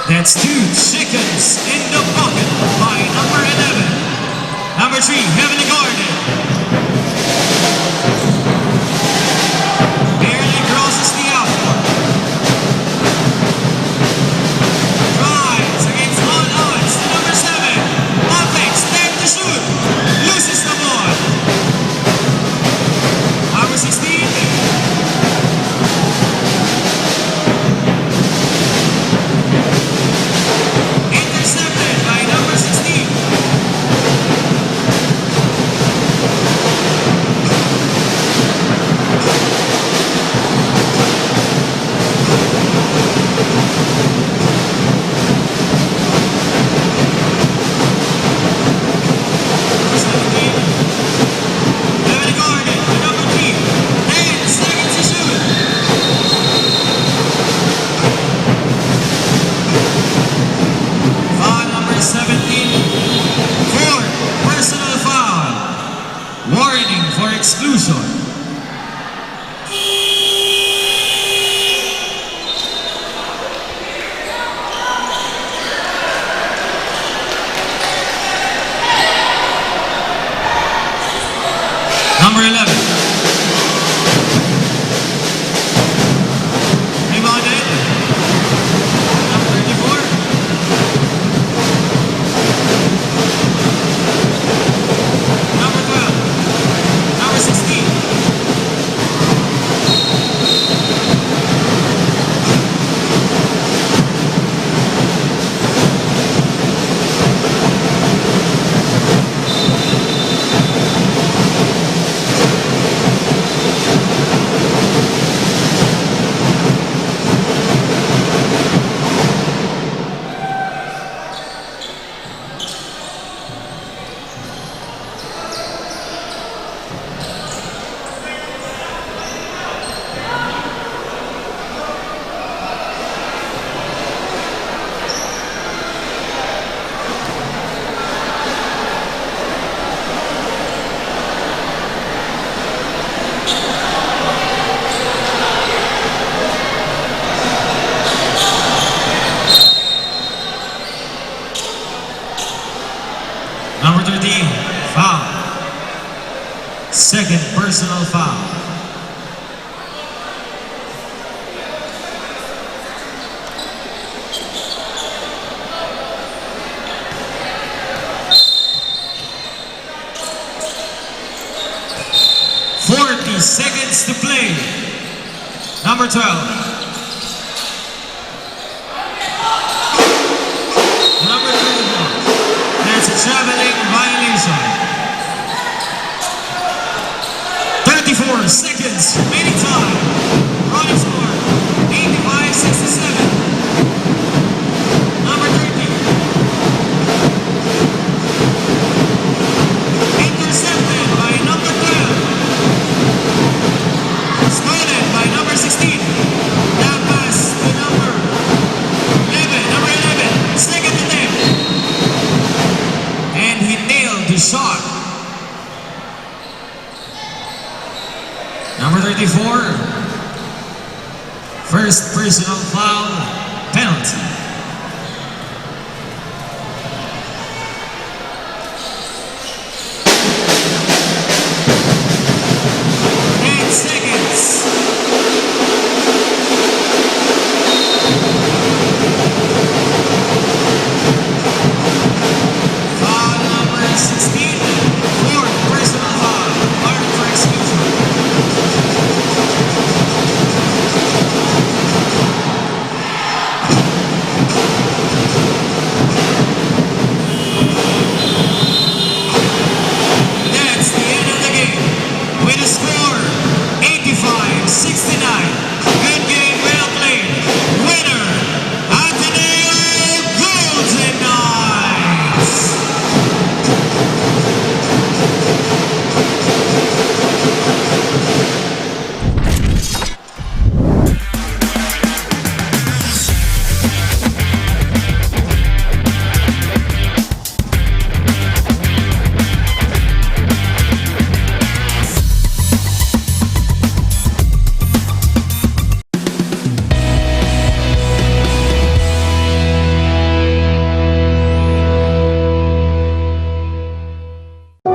That's 2 chickens in the bucket by number 11. Number 3, heavily guarded. Barely crosses the outfield. Drives against all odds to number 7. Optics, time to shoot. Loses the ball. Number 16. Intercepted by number 16. Number 17. Heavily guarded by number 3. 10 seconds to shoot. Foul number 17. 4th personal foul. Warning for exclusion. Number 11. Rebounded. Number 34. Number 12. Number 16. Number 13, foul. 2nd personal foul. Seconds to play. Number 12. Number 34. That's a traveling violation. 34 seconds remaining time. Running score 85-67. Number 30. Intercepted by number 12. Stolen by number 16. Now pass to number 11. Number 11. Second attempt. And he nailed the shot. Number 34. First personal foul. Penalty.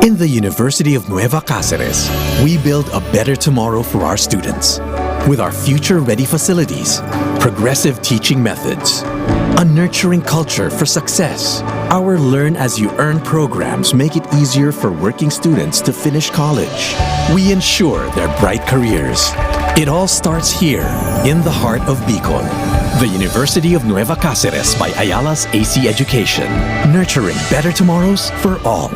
In the University of Nueva Cáceres, we build a better tomorrow for our students. With our future-ready facilities, progressive teaching methods, a nurturing culture for success, our learn-as-you-earn programs make it easier for working students to finish college. We ensure their bright careers. It all starts here, in the heart of Bicol. The University of Nueva Cáceres by Ayala's AC Education, nurturing better tomorrows for all.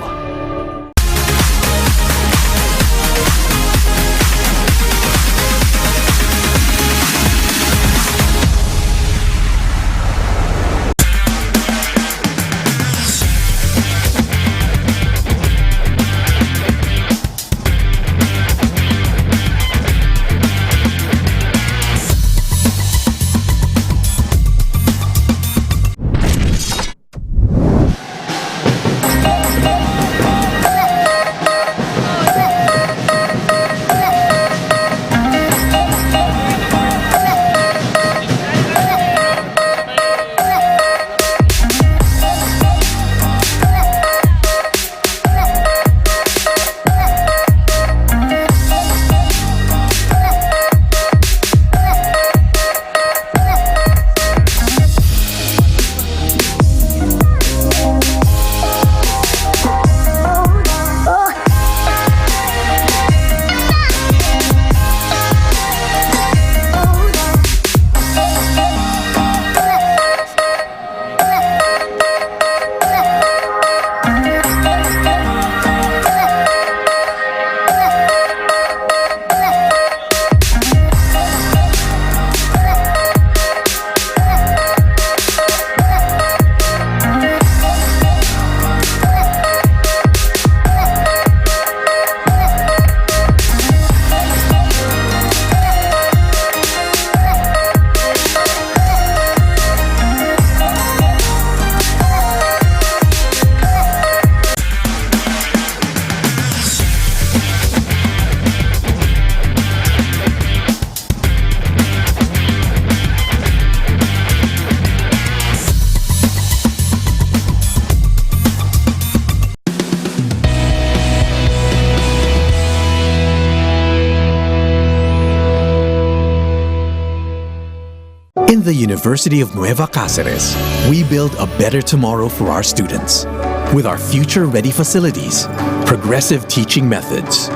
In the University of Nueva Cáceres, we build a better tomorrow for our students. With our future-ready facilities, progressive teaching methods,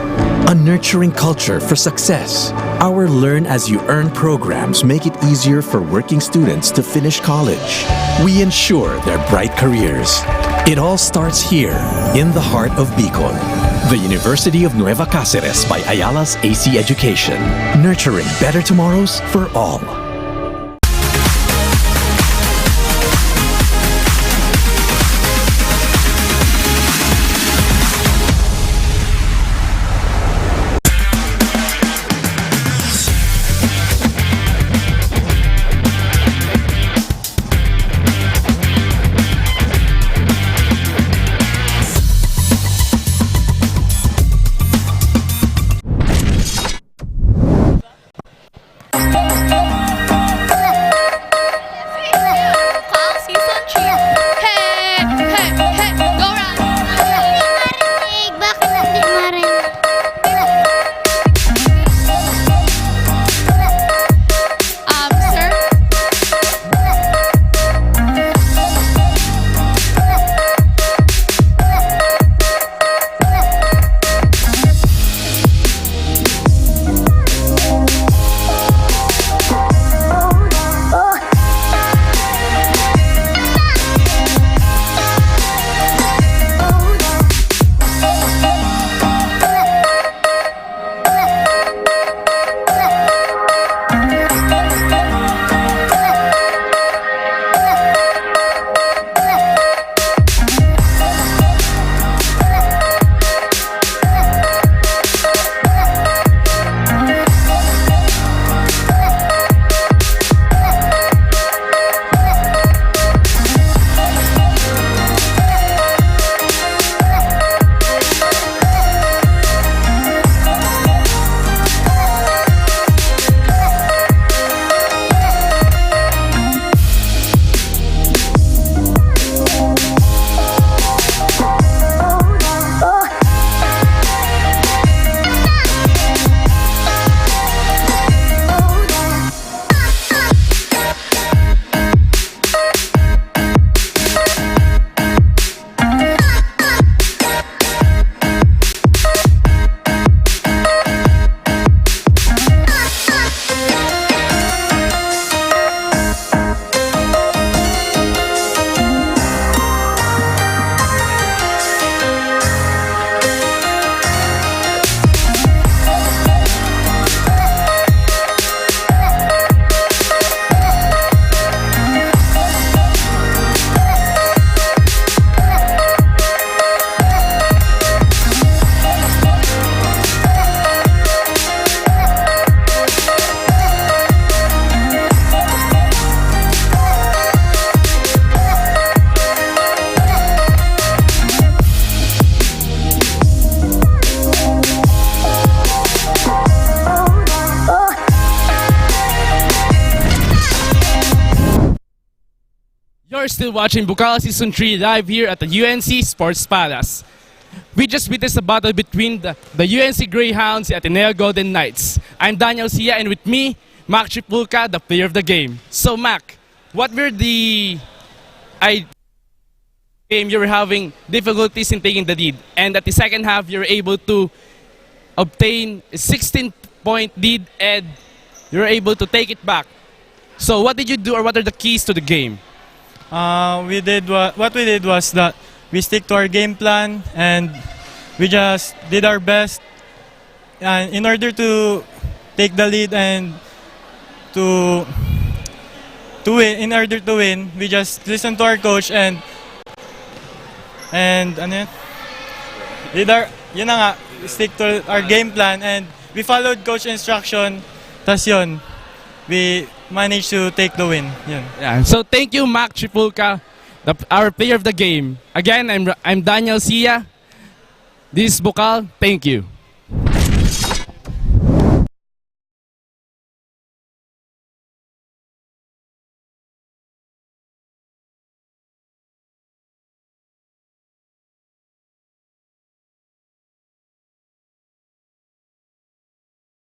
a nurturing culture for success, our learn-as-you-earn programs make it easier for working students to finish college. We ensure their bright careers. It all starts here, in the heart of Bicol. The University of Nueva Cáceres by Ayala's AC Education, nurturing better tomorrows for all. are still watching Bukal Season 3 live here at the UNC Sports Palace. We just witnessed a battle between the UNC Greyhounds and Ateneo Golden Knights. I'm Daniel Sia, and with me, Mac Chipulka, the player of the game. So Mac, what were the game you were having difficulties in taking the lead, and at the second half you were able to obtain a 16-point lead and you were able to take it back. So what did you do, or what are the keys to the game? What we did was that we stick to our game plan and we just did our best in order to take the lead and to win. In order to win, we just listened to our coach and ano yun? Yun na nga, stick to our game plan and we followed coach instruction. Tas yun, we managed to take the win. Yun. Yeah. So thank you, Mac Chipulka, our player of the game. Again, I'm Daniel Sia. This is Bukal. Thank you.